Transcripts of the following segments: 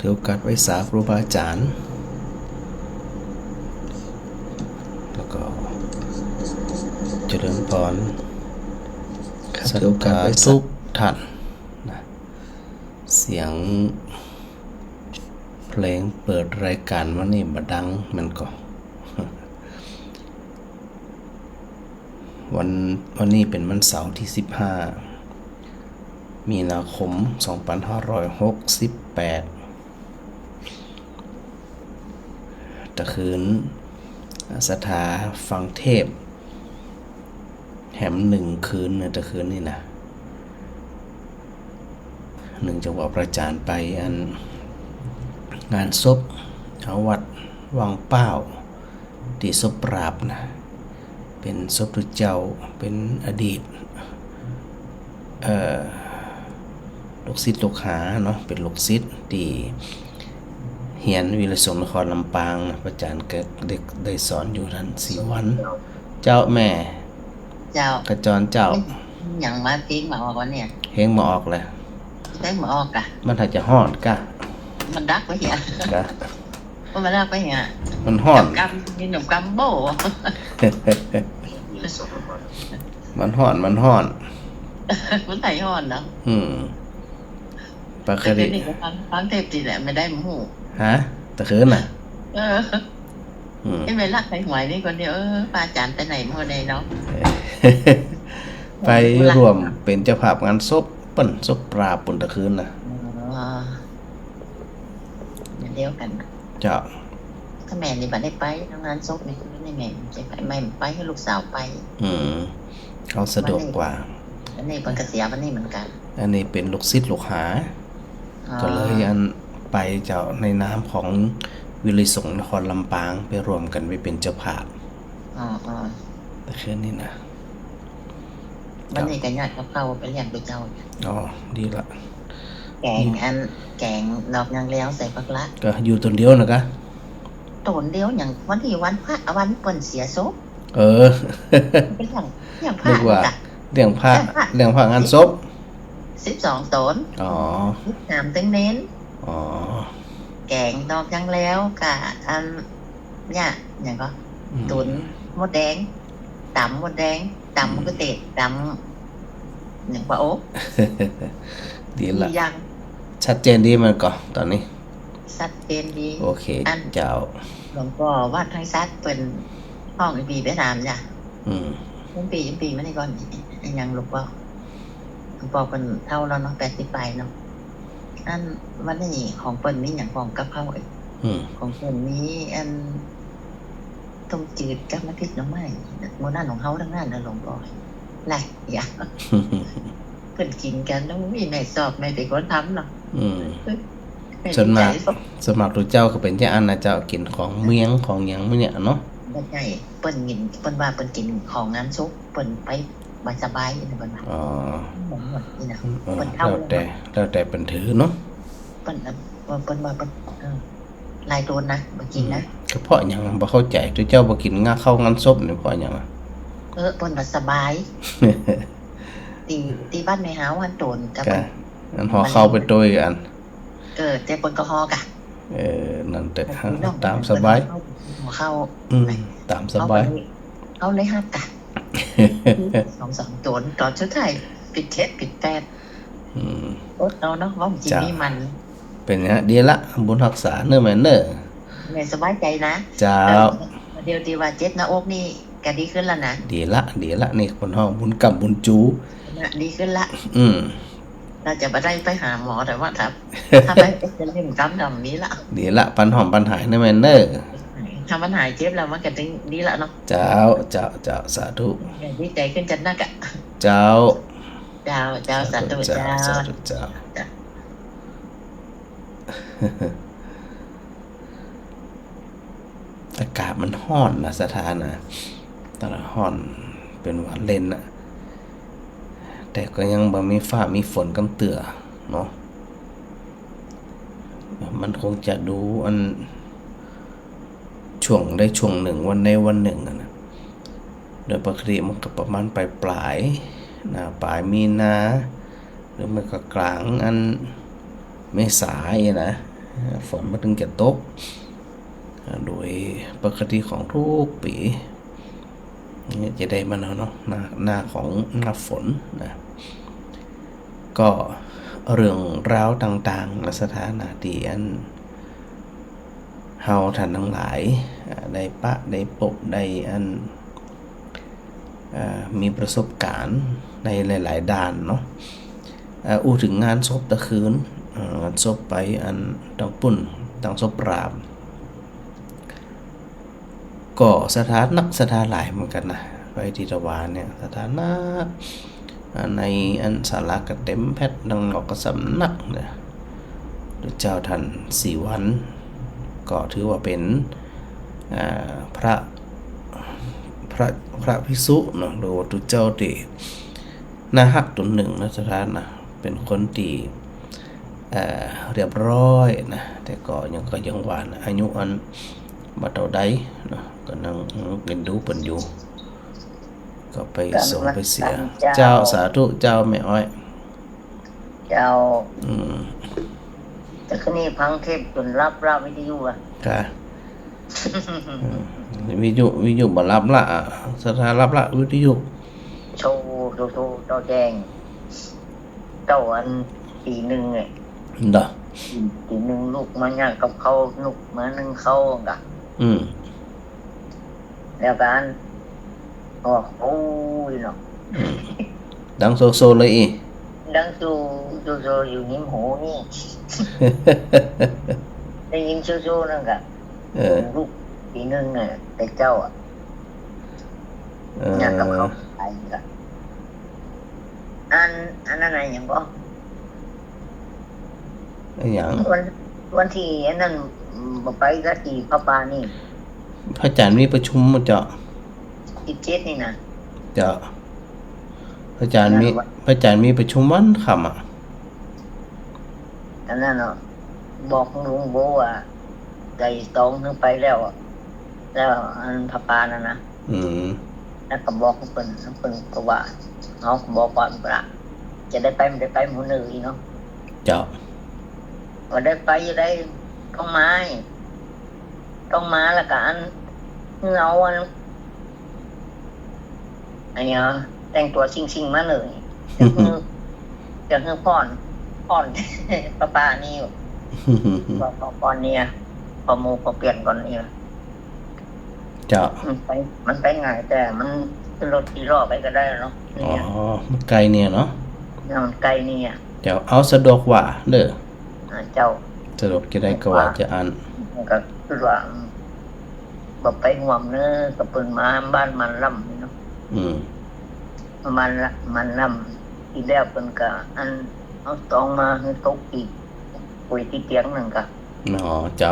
ถือโอกาสไว้สาครูบาอาจารย์แล้วก็เจริญพรสาธุการทุกท่านนะเสียงเพลงเปิดรายการวันนี้มาดังมันก็วันนี้เป็นวันเสาร์ที่15มีนาคม2568ตะคืนสถาฟังเทพแหม1 คืนในตะคืนนี่นะ1จังหวะประจานไปอันงานศพเอาวัดวังเป้าที่ศพปราบนะเป็นศพพระเจ้าเป็นอดีตลูกศิษย์ลูกหาเนาะเป็นลูกศิษย์ที่เฮียนวิไลสงฆ์นครลำปางนะพระอาจารย์เกิดเด็กได้สอนอยู่ท่าน4 วันเจ้าแม่เจ้ากระจรเจ้าอย่างมาเพลงมาออกวันเนี่ยเฮงมาออกเลยเพลงมาออกกะมันอาจจะฮอดกะมันดักไว้เหี้ยกะมันดักไว้เหี้ยมันฮอดกำนี่หนุ่มกำโบมันฮอดมันไถฮอดเนาะปกติฟังเทปจีแหละไม่ได้หมู่ฮะตะคืนน่ะไอ้เวลาไปหวยนี่คนเดียวป้าอาจารย์ไปไหนเมื่อใดเนาะไปรวมเป็นเจ้าภาพงานศพเปิ้นศพปราบปุ่นตะคืนน่ะเดียวกันเจ้าถ้าแม่นี่บ่ได้ไปทำงานศพนี่นี่แม่จะไปไม่ไปให้ลูกสาวไปเขาสะดวกกว่าอันนี้เป็นเกษียณวันนี้เหมือนกันอันนี้เป็นลูกศิษย์ลูกหาก็เลยอันไปเจ้าในนามของวิไลสงฆ์นครลำปางไปรวมกันไปเป็นเจ้าภาพแต่คืนนี้นะวันนี้กันญาติเข้าไปเรียนไปเจ้าดีละแกงดอกนางแล้วใส่ผักละก็อยู่ตนเดียวนะกะตนเดียวอย่างวันที่วันพระวันเปิ้นเสียศพเป็นอย่างพระเรื่องพระงานศพ12 ตน3 ตึงเน้นแกงดอกยังแล้วกะอันเนี่ยอย่างก็ตุ๋นมดแดงตำมดแดงตำมะเขือเทศตำอย่างปลาโอ๊กดีละชัดเจนดีมันก่อนตอนนี้ชัดเจนดีโอเคเจ้าหลวงพ่อวัดทางซัดเป็นห้องปีไปถามจ้ะปีมานี่ก่อนยังหลวงพ่อเป็นเท่าแล้วเนาะ80 ปลายเนาะอันวันนี้ของเปิ้นมีอย่างของกับข้าวของเปิ้นมีอันต้มจืดกับน้ำพริกน้ำไหม้โมนั่นของเฮาทั้งนั้นนะหลวงพ่อไรอย่าเพิ่นกินกันแล้วมีแม่สอบแม่เป็นคนทำเนาะส่วนมากตัวเจ้าก็เป็นอย่างอันนะเจ้ากินของเมียงของหยังมื้อเนี่ยเนาะบ่ใช่เปิ้นกินเปิ้นว่าเปิ้นกินของงานซุปเปิ้นไปสบายๆนี่เปิ้นว่านี่นะเปิ้นเท่าแล้วแต่เปิ้นถือเนาะเปิ้นว่าเปิ้ลายโดนนะบ่กินนะก็เพราะหยังบ่เข้าใจตัวเจ้าบ่กินงาเข้างานศพนี่เพราะหยังเปิ้นว่าสบายตีบ้านแม่หาวันโดนกับอันห่อเข้าไปโดยอันแต่เปิ้นก็ฮอกะนั่นแต่ตามสบายเข้าตามสบายเอาเลยฮักกะ2 โดนตอนสุดท้ายปิด7ปิด8อดเอาเนาะว่าจริงนี่มันเป็นเนี้ยดีละบุญรักษาเนื้อแม่เนื้อแม่สบายใจนะเจ้าเดี๋ยวดีว่าเจ็ดหน้าอกนี่ก็ดีขึ้นแล้วนะดีละนี่คนห้องบุญกรรมบุญจูดีขึ้นละเราจะไปได้ไปหาหมอแต่ว่าถ้าไปจะเล่นกรรมดำนี้ละดีละปัญหายเนื้อแม่เนื้อถ้ามันหายเจ็บแล้วมันก็จะดีละเนาะเจ้าสาธุดีใจขึ้นจันนักอ่ะเจ้าสาธุเจ้าอากาศมันร้อนนะสถานะตลอดร้อนเป็นวันเล่นนะแต่ก็ยังบ่มีฟ้ามีฝนกำเตือเนาะมันคงจะดูอันช่วงหนึ่งวันในวันหนึ่งนะโดยปกติมันก็ประมาณปลายมีนาหรือไม่ก็กลางอันเมษายนนะ ฝนมันถึงจะตกโดยปกติของทุกปีจะได้มันเนาะหน้าของหน้าฝนนะก็เรื่องราวต่างๆสถานะที่อันเฮาท่านทั้งหลายได้ปะได้พบได้อันมีประสบการณ์ในหลายๆด้านเนาะอู้ถึงงานศพตะคืนงานศพไปอันตังปุ่นตังศพปราบก็สถานหลายเหมือนกันนะไปที่ตะวันเนี่ยสถานะในอันสาระกระเต็มแพทย์ดังออกกระสำนักเนี่ยเจ้าท่านสีวันก็ถือว่าเป็นพระภิกษุเนาะหรือว่าตุเจ้าที่น่าฮักตัวหนึ่งนะสถานนะเป็นคนที่เรียบร้อยนะแต่ก็ยังหวานอายุอันบัดเท่าใดเนาะก็นั่งเรียนรู้เพิ่นอยู่ก็ไปส่งไปเสียเจ้าสาธุเจ้าแม่อ้อยเจ้าแต่คืนนี้พังเทพจนรับวิทยุอ่ะค่ะวิทยุบ่รับละสถานรับละวิทยุโชว์เจ้าแดงเจ้าอันปีหนึ่งไงเด้อปีหนึ่งลูกมันย่างกับเขาลูกเหมือนนึงเขากะแล้วกันโอ้ยเนาะดังโซเลยอีดังโซอยู่นิ้มหูนี่ได้ยินโซนั่นกะลูกปีนึงเนี่ยแต่เจ้าอ่ะอยากกับเขาไปกะอันนั้นอะไรอย่างบ่อย่างวันที่อันนั้นไปก็ที่พระปานี่พระอาจารย์มีประชุมมาเจาะ17นี่นะเจาะพระอาจารย์มีประชุมวันค่ำอ่ะอันนั้นเนาะบอกลุงโบว่าใจตองถึงไปแล้วอันพระปานั่นนะแล้วก็บอกเพิ่นก็ว่าเขาบอกว่าจะได้ไปไม่ได้ไปหมู่นึงอีเนาะเจ้าก็ได้ไปอยู่ได้ต้องมาแล้วก็อันเงาอันนี้แต่งตัวซิงๆมาเลยจะคือพ่อนป้านี่อยู่พอเนี่ยพอมูพอเปลี่ยนก่อนนี่จ้ะมันไปง่ายแต่มันรถที่รอไปก็ได้เนาะอ๋อมันไกลเนี่ยเนาะมันไกลเนี่ยเจ้าเอาสะดวกว่าเด้อเจ้าสะดวกจะได้ก็ว่าจะอันก็คือว่าบอกไปห่วงเนื้อกับปืนมาบ้านมันล่ำเนาะมันล่ำอีแล้วเป็นกะอันเอาตองมาให้ตกอีกคุยที่เตียงหนึ่งกะอ๋อเจ้า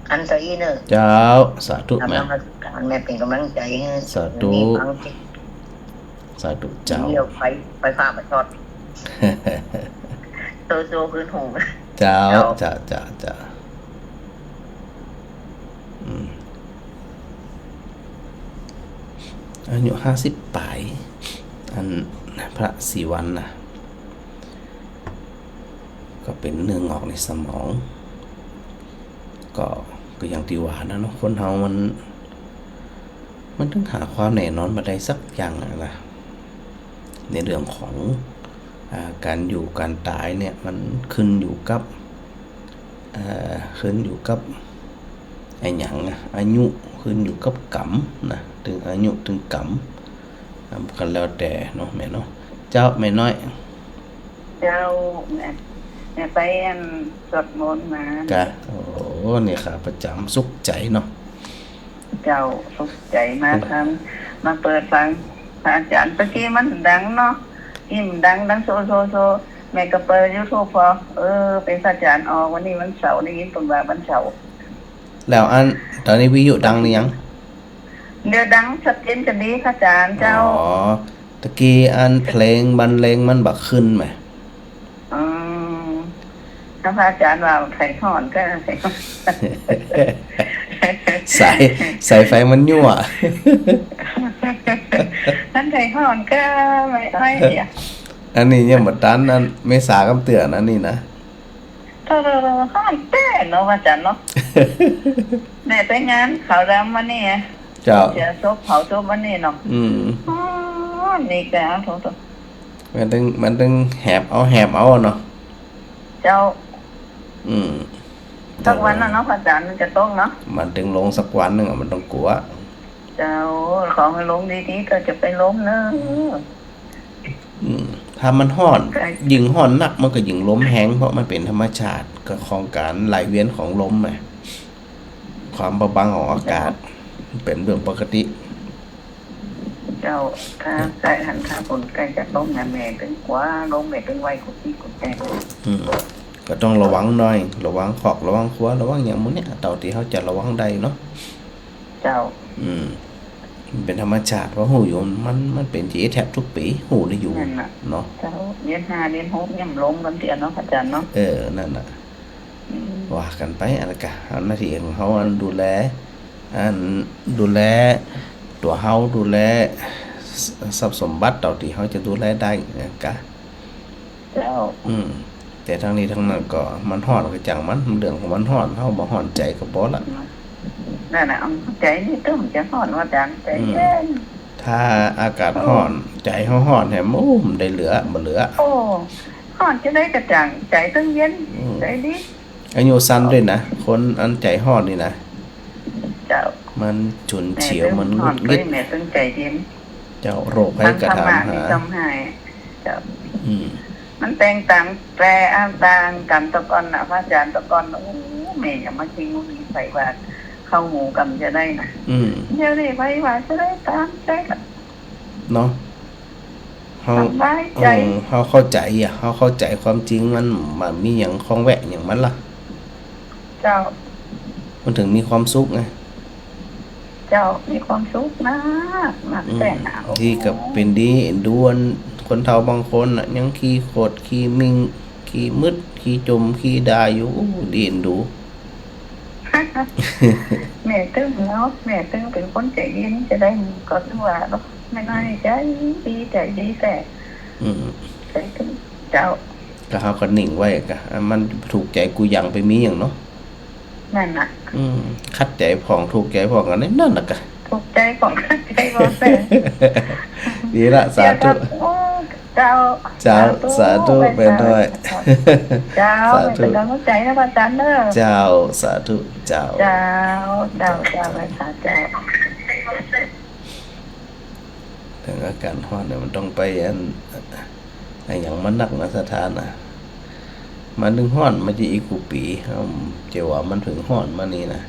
อันใส่เนอะเจ้าสาธุแม่แม่เป็นกำลังใจสาธุเจ้าเดี๋ยวไปฟ้ามาช็อตโซพื้นหูเจ้าอายุ50 ปลายอันพระศรีวันนะก็เป็นเนื้องอกในสมองก็อย่างที่ว่านะเนาะคนเฮามันต้องหาความแน่นอนมาได้สักอย่างนะในเรื่องของการอยู่การตายเนี่ยมันขึ้นอยู่กับไอ้หยังอายุขึ้นอยู่กับกรรมนะถึงอายุถึงกรรมกันแล้วแต่เนาะแม่เนาะเจ้าแม่น้อยเจ้าแม่ไปสวดมนต์มากะโอ้นี่ค่ะประจำสุขใจเนาะเจ้าสุขใจมาทำมาเปิดฟังอาจารย์ตะกี้มันดังเนาะที่มันดังโซแม่ก็เปิด YouTube พอเป็นอาจารย์ออกวันนี้วันเสาร์ได้ยินเพิ่นว่าวันเสาร์แล้วอันตอนนี้วิทยุดังหรือยังเดี๋ยวดังชัดเจนจะดีค่ะอาจารย์เจ้าตะกี้อันเพลงบรรเลงมันบักขึ้นไหมถ้าพระอาจารย์ว่าไข่ทอดก็สายไฟมันยั่วท่านไข่ทอดก็ไม่ อันนี้ยังบ่ตันอันเมษากำเตือนอันนี้นะ ห้อนแต่เนาะอาจารย์เนาะ แม่ไปงานเขาดำมานี่ไง เจ้า เสียศพเผาศพมานี่เนาะอ๋อนี่แกเอาโถมันต้องแหบเอาเนาะ เจ้า อืม สักวันน่ะเนาะอาจารย์มันจะต้องเนาะ มันถึงลงสักวันหนึงมันต้องกลัว เจ้าของให้ลงดีๆก็จะไปล้มเนอะ ถ้ามันฮ้อนยิ่งฮ้อนนักมันก็ยิ่งลมแห้งเพราะมันเป็นธรรมชาติก็ของการไหลเวียนของลมไงความเบาบางของอากาศเป็นเรื่องปกติ เจ้าถ้าใกล้หันถ้าคนใกล้จะล้มนะแม่เป็นกว่าล้มแม่เป็นไวกุฏิกุฏแจ ก็ต้องระวังหน่อยระวังขอกระวังครัวระวังอย่างมื้อเนี้ยเต่าที่เขาจะระวังได้เนาะ เจ้า มันเป็นธรรมชาติเพราะหูอยู่มันเป็นที่แทบทุกปีหูได้อยู่ นั่นน่ะ เนาะ เจ้าเรียน5เรียน6ย่ำล้มกันเตียเนาะอาจารย์เนาะ นั่นน่ะว่ากันไปอันนั้นก็เอาหน้าที่ของเขาอันดูแลตัวเฮาดูแลทรัพย์สมบัติเต่าที่เขาจะดูแลได้กะ เจ้า แต่ทั้งนี้ทั้งนั้นก็มันฮ้อนก็จังมันเรื่องของมันฮ้อนเฮาบ่ฮ้อนใจก็บ่ละ นั่นน่ะเอาใจนี่ตึ้มจะฮ้อนว่าอาจารย์ใจเย็น ถ้าอากาศร้อนใจเฮาร้อนแฮมมันได้เหลือบ่เหลือ โอ้ฮ้อนจะได้กระจ่างใจตึ้งเย็นใจดี อายุสั้นด้วยนะคนอันใจร้อนนี่นะ เจ้า มันฉุนเฉียวมัน ฮ้อน งึด แม่ตึ้งใจเย็น เจ้าโรคภัยกระทำหา ทำให้เจ้า มันแต่งต่างแปรอ้างต่างกันตะกอนน่ะพระอาจารย์ตะกอนโอ้แม่อย่ามาทิ้งมีใส่ว่าเข้าหูกันจะได้นะเดี๋ยวนี้ไปว่าจะได้ตามใจกัน เนาะเฮา สบายใจ เฮาเข้าใจเฮาเข้าใจความจริงมันมีหยังคล้องแวะหยังมันล่ะ เจ้า มันถึงมีความสุขไง เจ้ามีความสุขมากมากแต่หนาว ที่กับเป็นดีดวนคนเฒ่าบางคนน่ะยังขี้โคตรขี้มิงขี้มืดขี้จมขี้ดาอยู่ดีเอ็นดู แม่ตึ้งแล้วแม่ตึ้งเป็นคนใจเย็นจะได้ก็ถือว่าเนาะไม่น้อยใจดีใจดีแต่ใจตึ้งเจ้า ก็เฮาก็นิ่งไว้ก็มันถูกใจกูยังไปมีหยังเนาะ นั่นน่ะ คัดใจผ่องถูกใจผ่องกันนั่นน่ะก็ ถูกใจของข้าใจของแต่ ดีละสาธุ เจ้า สาธุเป็นด้วย เจ้าเป็นกำลังใจนะพระอาจารย์เด้อ เจ้าสาธุเจ้า เจ้าไปสาใจ ถึงอาการฮ้อนเนี่ยมันต้องไปอย่างมันนักสถานน่ะมันถึงฮ้อนมันจะอีกกูปีเจ้าว่ามันถึงฮ้อนมานี่นะ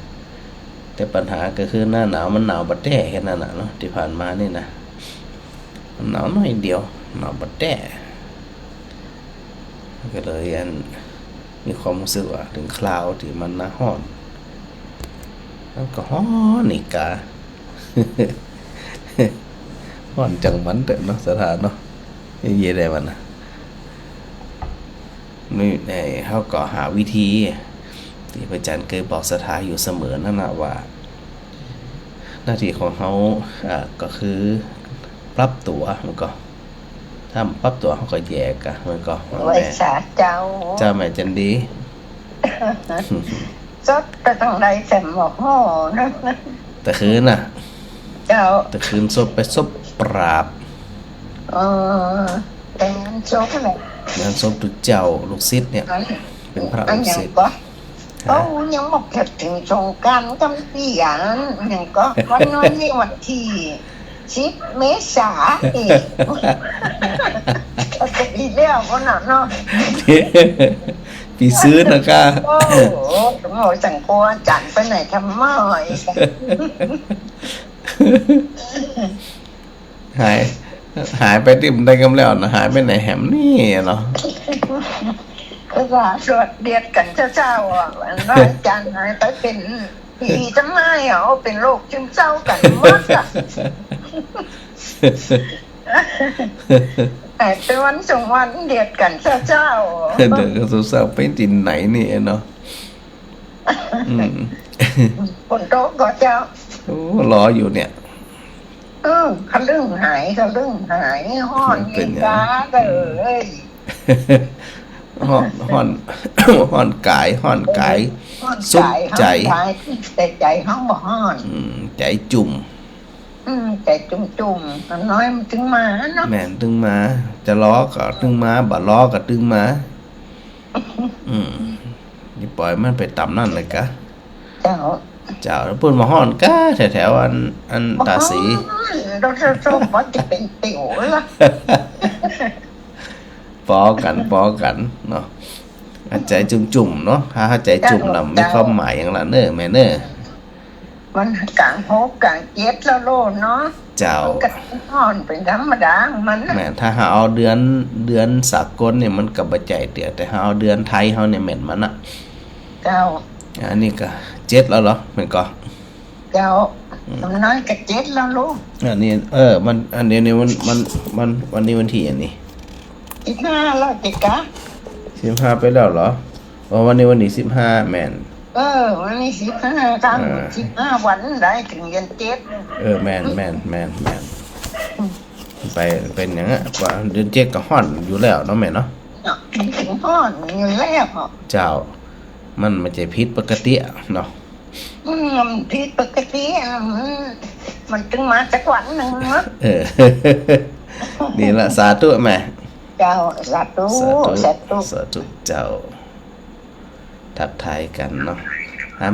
แต่ปัญหาก็คือหน้าหนาวมันหนาวบัดแต้แค่นั้นน่ะเนาะที่ผ่านมานี่นะมันหนาวน้อยเดียวหนาวบัดแต้ก็เลยมีความรู้สึกว่าถึงคราวที่มันน่าฮ้อนมันก็ฮ้อนอีกกะ ฮ้อนจังมันเด้อเนาะสถานเนาะเย่ได้มันน่ะนี่เฮาก็หาวิธีที่พระอาจารย์เคยบอกสถาอยู่เสมอนั่นน่ะว่า หน้าที่ของเฮาก็คือปรับตัวมันก็ถ้าปรับตัวเฮาก็แยกอะมันก็ ไว้สาเจ้า แม่จันดี จดแต่ต้องได้แสมหมอกห่อนะ แต่คืนน่ะ เจ้า แต่คืนซบปราบ แต่งานจบเลย งานศพทุกเจ้าลูกศิษย์เนี่ยเป็นพระลูกศิษย์ เขายังบอกถึงสงกรานต์กำปีอย่างก็วันนี้วันที่10 เมษายนอีกก็จะอีแล้วคนน่ะเนาะ ปีซื้อนะกะ โอ้โหโง่สังกัวจันไปไหนทำไม หายไปติ่มได้กำแล้วนะหายไปไหนแหมนี่เนาะ ก็ว่าสวดเดียดกันเจ้าอ่ะว่าจันหายไปเป็นผีทำไมเป็นโรคซึมเศร้ากันหมดอ่ะ แต่เป็นวันสองวันเดียดกันเจ้า เดี๋ยวก็สาวๆไปตินไหนนี่เนาะ คนโตก็เจ้า โอ้รออยู่เนี่ย เขาเรื่องหายห้อนยิงกาเด้อห้อนกายสุขใจแต่ใจห้องบ่ห้อนใจจุ่มใจจุ่มน้อยมันถึงมาเนาะแม่นถึงมาจะล้อก็ถึงมาบ่ล้อก็ถึงมานี่ปล่อยมันไปต่ำนั่นเลยกะเจ้าแล้วพูดมาห้อนกะแถวอันตาสีเราชอบว่าจะเป็นติ๋วล่ะปอกันเนาะใจจุ่มเนาะถ้าใจจุ่มน่ะมีความหมายอย่างละเน้อแม่เน้อมันกลางโหกลางเจ็ดแล้วโลเนาะเจ้าห้อนเป็นธรรมดามันแม่ถ้าเอาเดือนสากลเนี่ยมันก็บ่ใจเตี้ยแต่เอาเดือนไทยเฮาเนี่ยแม่นมันน่ะเจ้าอันนี้ก็7แล้วเหรอแม่นก็เจ้าน้อยก็7แล้วลูกอันนี้มันอันนี้มันวันนี้วันที่อันนี้15แล้วจิกะ15ไปแล้วเหรอวันนี้15แม่นวันนี้15กัน15วันได้ถึงเดือน7แม่นไปเป็นอย่างงี้ว่าเดือน7ก็ฮ้อนอยู่แล้วเนาะแม่เนาะถึงฮ้อนอยู่แล้วเจ้ามันไม่ใช่ผิดปกติเนาะผิดปกติมันถึงมาสักวันนึงเนาะนี่ล่ะสาธุแม่เจ้าสาธุเจ้าทักทายกันเนาะ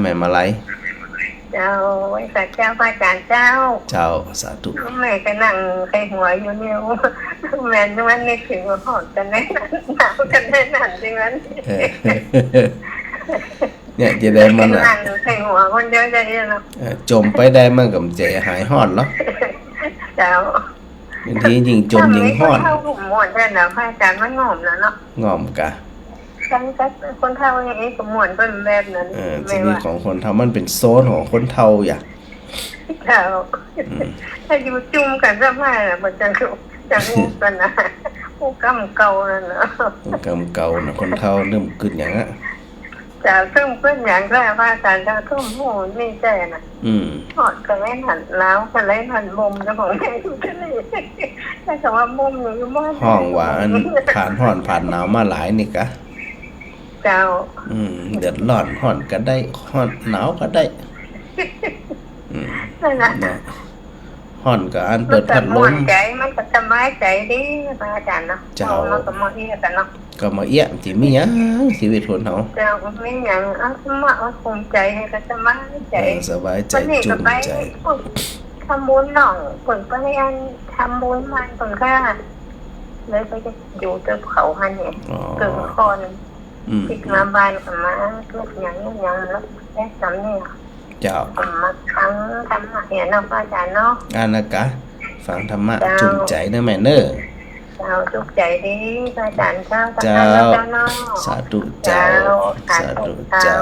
แม่มาไลเจ้าไว้สักเจ้าพระอาจารย์เจ้าสาธุแม่ก็นั่งใครหัวอยู่เนี่ยแม่จังนั้นนึกถึงว่าหอดกันแน่นั่นหนาวกันแน่นั่นจังนั้นเนี่ยจะได้มันนั่งใครหัวคนเดียวจะได้เนาะจมไปได้มันกับใจหายฮ้อนเนาะเจ้าบางทียิงจมยิงฮ้อนเข้าหุ่มม่วนแท้นะพระอาจารย์มันงอมแล้วเนาะงอมกะคนเฒ่าอย่างนี้ก็ม่วนเป็นแบบนั้นชีวิตของคนเฒ่ามันเป็นโซนของคนเฒ่าอย่างถ้าอยู่จุ่มกันซะมาน่ะมันจะรู้กันนะผู้กำเก่านั่นน่ะผู้กำเก่าน่ะคนเฒ่าเริ่มกึดอย่างอ่ะจะซึ่งเพิ่นอย่างแรกว่าอาจารย์จะทุ่มหูนี่แจ้น่ะฮอดก็ไม่หันแล้วก็เลยหันมุมจะบอกแม่อยู่ที่นี่แต่คำว่ามุมนี่บ่ห้องว่าอันผ่านร้อนผ่านหนาวมาหลายนี่กะเจ้าเดือดร้อนฮ้อนก็ได้ฮ้อนหนาวก็ได้นั่นน่ะฮ้อนก็อันเปิดพัดลมใจมันก็สบายใจดีอาจารย์เนาะมันก็มาเอี้ยกันเนาะก็มาเอี้ยสิมีหยังชีวิตคนเฮาเจ้ามีหยังมาคงใจให้ก็สบายใจจุ่มใจทำบุญน้องเพิ่นไปอันทำบุญมันเพิ่นก็เลยไปจะอยู่เจอเขาหั่นนี่เกิดคนติดมาบ้านก็มาลูกอย่างแล้วแค่จำเนี่ยเจ้ามาฟังธรรมะเนี่ยเนาะอาจารย์เนาะนะกะฟังธรรมะจุ่มใจนะแม่เน้อเจ้าจุ่มใจดีอาจารย์เจ้าสาธุเจ้าสาธุเจ้า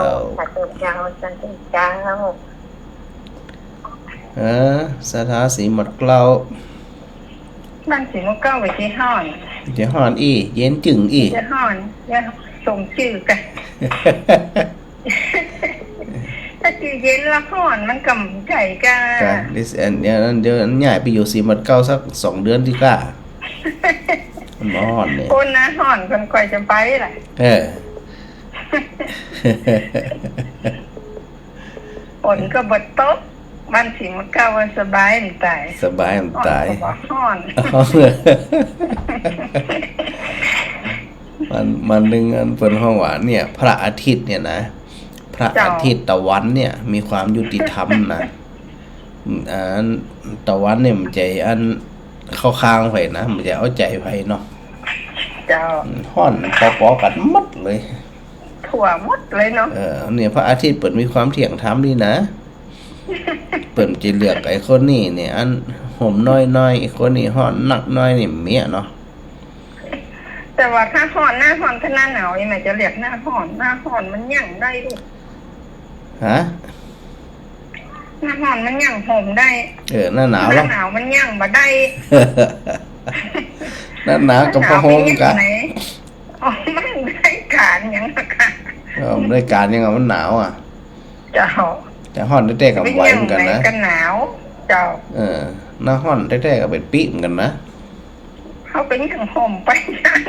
สาธาสีหมดเกลาบ้านสีหมดเกลาไว้ที่ห้อนเย็นจึงจะห้อนอย่าส่งชื่อกันถ้าชื่อเย็นละห้อนมันกำใจกันดิสเดี๋ยวย้ายไปอยู่สีหมดเกลาสัก2 เดือนดีกว่ามันฮ้อนเนี่ยคนนะฮ้อนคนค่อยจะไปแหละฝนก็บ่ตกบ้านสิมันก็ว่าสบายมันตายฮ้อนมันนึงอันเพิ่นฮ้องว่าเนี่ยพระอาทิตย์เนี่ยนะพระอาทิตย์ตะวันเนี่ยมีความยุติธรรมนะอันตะวันเนี่ยมันใจอันเข้าข้างไผนะมันจะเอาใจไผเนาะเจ้าฮ้อนพอๆกันหมดเลยทั่วหมดเลยเนาะเนี่ยพระอาทิตย์เปิดมีความเที่ยงธรรมดีนะเปิดจะเลือกไอ้คนนี้เนี่ยอันห่มน้อยๆไอ้คนนี้ฮ้อนหนักน้อยนี่เมียเนาะแต่ว่าถ้าฮ้อนหน้าฮ้อนถ้าหน้าหนาวนี่มันจะเรียกหน้าฮ้อนมันยั่งได้ดิฮะหน้าฮ้อนมันยั่งห่มได้หน้าหนาวหน้าหนาวมันยั่งบ่ได้หน้าหนาวก็พอห่มกันมันได้การหยังค่ะได้การยังมันหนาวเจ้าแต่ฮ้อนได้ๆกับไหวเหมือนกันนะกันหนาวเจ้า หน้าห้อนแท้ๆก็เป็นปีเหมือนกันนะเขาเป็นอย่างห่มไปยัน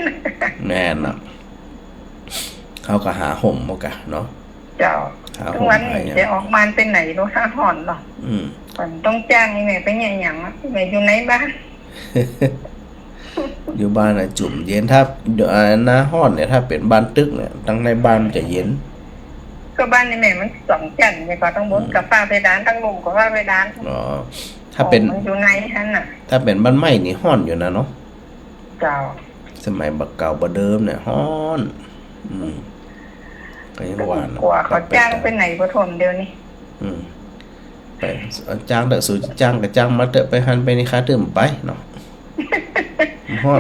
แม่นเนาะเขาก็หาห่มมากะเนาะเจ้าทุกวันจะออกบ้านเป็นไหนรู้หน้าห้อนหรอก่อนต้องจ้างไอ้แม่ไปอย่างแม่อยู่ไหนบ้านอยู่บ้านน่ะจุ่มเย็นถ้าหน้าห้อนเนี่ยถ้าเป็นบ้านตึกเนี่ยทั้งในบ้านจะเย็นก็บ้านในแม่มัน2 ชั้นเนี่ยก็ต้องบนกับฝ้าเพดานทั้งลมกับฝ้าเพดานอ๋อถ้าเป็นอยู่ไหนท่านน่ะถ้าเป็นบ้านไม้นี่ห้อนอยู่นะเนาะเจ้าสมัยบักเก่าบ่เดิมเนี่ยฮ้อนก็ยังว่ากว่าเขาจ้างไปไหนบ่ทนเดี๋ยวนี้ไปจ้างเด้อสู่จ้างก็จ้างมาเตอะไปหันไปนี่ค่าตื่มไปเนาะฮ้อน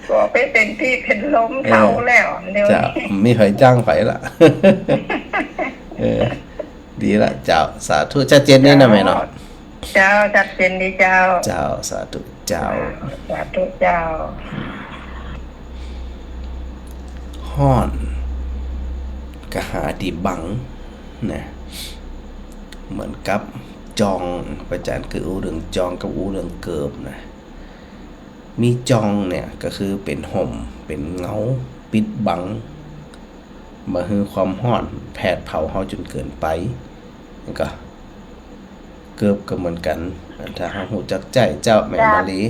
ก็ไปเป็นที่เป็นลมเฒ่าแล้วเดี๋ยวนี้มีใครจ้างไผล่ะดีละเจ้าสาธุชัดเจนนี่นะแม่เนาะเจ้าชัดเจนดีเจ้าเจ้าสาธุเจ้าสาธุเจ้าฮ้อนกะหาที่บังนะเหมือนกับจองพระอาจารย์คืออูเรื่องจองกับอูเรื่องเกิบนะมีจองเนี่ยก็คือเป็นห่มเป็นเงาปิดบังมาคือความฮ้อนแผดเผาเฮาจนเกินไปนั่นก็เกิบก็เหมือนกันถ้าเฮาฮู้จักใจเจ้าแม่มะลี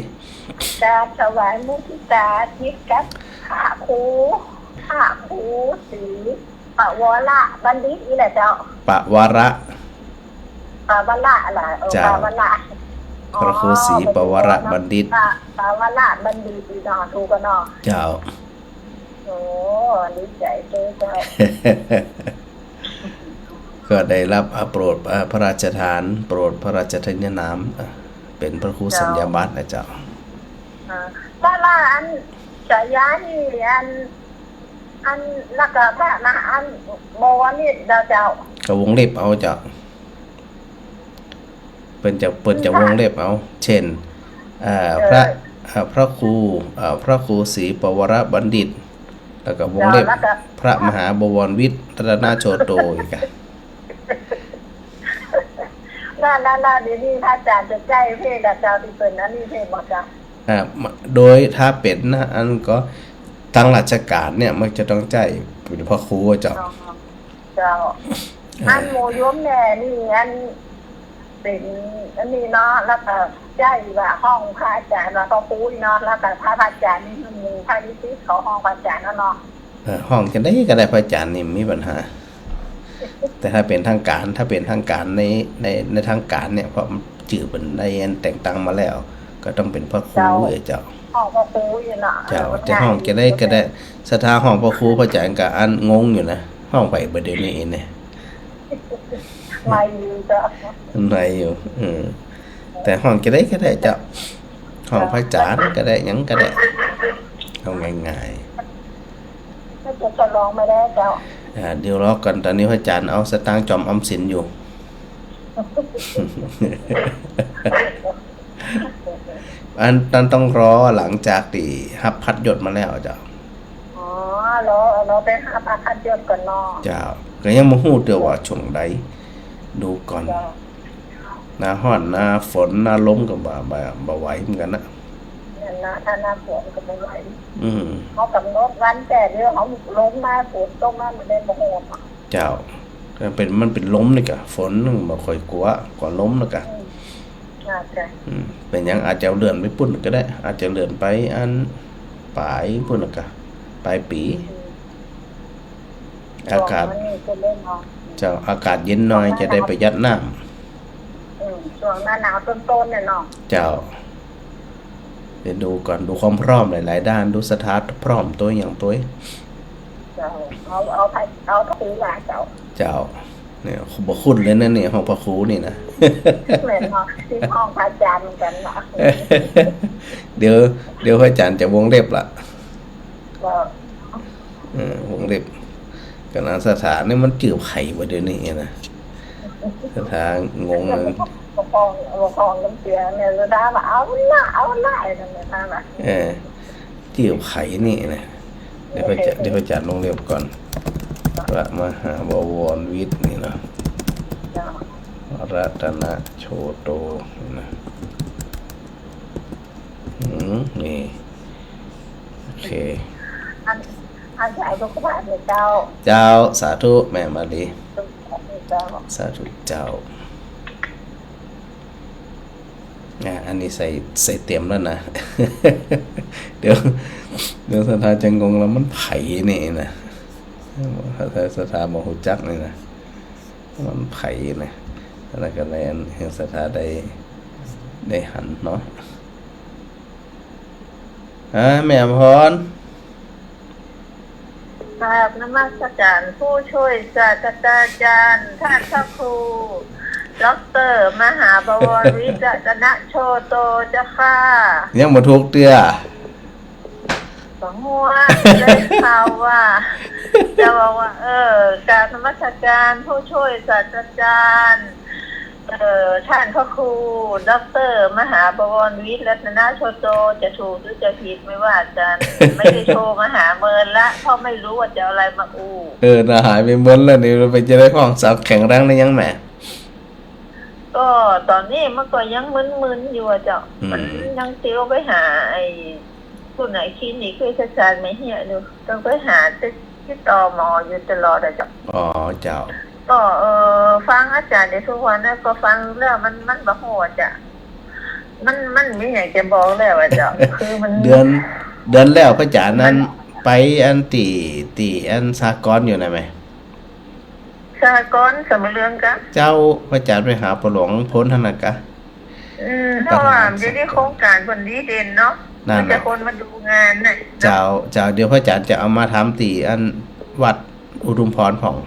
จะถวายมุทิตาทิศกับขาคูสีปะวระบัณฑิตนี่แหละเจ้าปะวระปะวระอะไรปะวระพระครูศรีปวระบัณฑิตปวระบัณฑิตเนาะถูกกันเนาะเจ้าโอ้ดีใจเจ้าก็ได้รับโปรดพระราชทานโปรดพระราชทานนามเป็นพระครูสัญญาบัตรนะเจ้าถ้าละอันฉายานี่อันแล้วก็พระนะอันโมนี่เจ้าก็วงเล็บเอาเจ้าเปิ้นจะวงเล็บเอาเช่นพระครูศรีปวรบัณฑิตแล้วก็วงเล็บพระมหาบวรวิทย์รัตนโชโตอีกอ่ะน่าเดี๋ยวนี้พระอาจารย์จะใจเพศเจ้าที่เปิ้นนั้นนี่เพศบ่จ้ะโดยถ้าเป็นนะอันก็ทางราชการเนี่ยมันจะต้องใจเป็นพระครูเจ้าอันโมยมแน่นี่อันเป็นอันนี้เนาะแล้วก็ใจว่าห้องพระอาจารย์เราต้องคุยเนาะแล้วก็พระอาจารย์นี่มีพระนิสิตเขาห้องพระอาจารย์เนาะห้องกันได้ก็ได้พระอาจารย์นี่มีปัญหาแต่ถ้าเป็นทางการในทางการเนี่ยเพราะจื่อเป็นได้แต่งตั้งมาแล้วก็ต้องเป็นพระครูเจ้าห้องพระครูเนาะเจ้าจะห้องกันได้ก็ได้สถาห้องพระครูพระอาจารย์ก็อันงงอยู่นะห้องไปบ่เดี๋ยวนี้เนี่ยไม่อยู่จ้ะไม่อยู่แต่ห้องก็ได้เจ้าห้องพระอาจารย์ก็ได้หยังก็ได้เอาง่ายๆจะลองไม่ได้เจ้าเดี๋ยวรอกันตอนนี้พระอาจารย์เอาสตางค์จอมออมสินอยู่อันนั้นต้องรอหลังจากที่ฮับพัดยศมาแล้วเจ้าอ๋อรอไปฮับพัดยศก่อนเนาะเจ้าก็ยังบ่ฮู้เด้อว่าช่วงใดดูก่อนหน้าร้อนหน้าฝนหน้าลมก็บ่ไหวเหมือนกันนะถ้าหน้าฝนก็บ่ไหวเขากำหนดวันแต่เดี๋ยวเขาลมมาฝนตกมามันได้บ่โหดเจ้ามันเป็นลมนี่ก็ฝนนึงบ่ค่อยกลัวกว่าลมแล้วก็เป็นหยังอาจจะเลื่อนไปปุ่นก็ได้อาจจะเลื่อนไปอันปลายปุ่นแล้วก็ปลายปีอากาศเจ้าอากาศเย็นหน่อยจะได้ประหยัดน้ำช่วงหน้าหนาวต้นๆเนี่ยเนาะเจ้าเดี๋ยวดูก่อนดูความพร้อมหลายๆด้านดูสถานพร้อมตัวอย่างตัวเจ้าเอาพระครูมาเจ้าเนี่ยบ่คุ้นเลยนะเนี่ยห้องพระครูนี่นะเหมือนที่ห้องพระอาจารย์เหมือนกันเนาะเดี๋ยวพระอาจารย์จะวงเล็บล่ะวงเล็บกันสถานนี่มันจืบไข่บ่เดี๋ยวนี้นะสถานงงเลยพองน้ำเสียเนี่ยจะได้ว่าเอาละนั่นแหละนะจืบไข่นี่นะเดี๋ยวพระอาจารย์วงเล็บก่อนพระมหาบวรวิทย์นี่เนาะ รัตนโชโตนะนี่โอเคอาจารย์ก็ว่าเจ้าเจ้าสาธุแม่มาลีสาธุเจ้าอันนี้ใส่เตรียมแล้วนะ เดี๋ยวสถาจังกงแล้วมันไผ่นี่นะสถาโมหุจักนี่นะมันไผ่นะแล้วก็เลยแห่งสถาได้หันเนาะแม่พรกราบนมัสการผู้ช่วยศาสตราจารย์ท่านพระครูดร.มหาบวรวิจารณโชโตเจ้าค่ะยังบ่ทุกเตื้อสองหัวได้ข่าวว่าจะบอกว่ากราบนมัสการผู้ช่วยศาสตราจารย์ท่านพระครูดร.มหาบวรวิรัตนโชโตจะถูกหรือจะผิดไม่ว่ากันไม่ได้โชว์มหาเมินละเพราะไม่รู้ว่าจะอะไรมาอู้น่ะหายไปเมินแล้วนี่เราไปจะได้ห้องสาวแข็งแรงได้ยังแม่ก็ตอนนี้มันก็ยังมึนๆอยู่เจ้ามันยังเที่ยวไปหาไอ้ผู้ไหนคลินิกเวชศาสตร์ไม่เหี้ยดูต้องไปหาที่ต่อหมออยู่ตลอดเจ้าเจ้าก็ฟังอาจารย์ในทุกวันนะก็ฟังแล้วมันบ่ฮู้จ้ะมันไม่อยากจะบอกแล้วเจ้าคือมันเดือนแล้วพระอาจารย์นั้นไปอันตีอันสากลอยู่นะไหมสากลสมเรื่องกะเจ้าพระอาจารย์ไปหาปหลวงพ้นธนากะถ้าว่าจะได้โครงการคนดีเด่นเนาะมันจะคนมาดูงานน่ะเจ้าเดี๋ยวพระอาจารย์จะเอามาทำตีอันวัดอุดมพรของ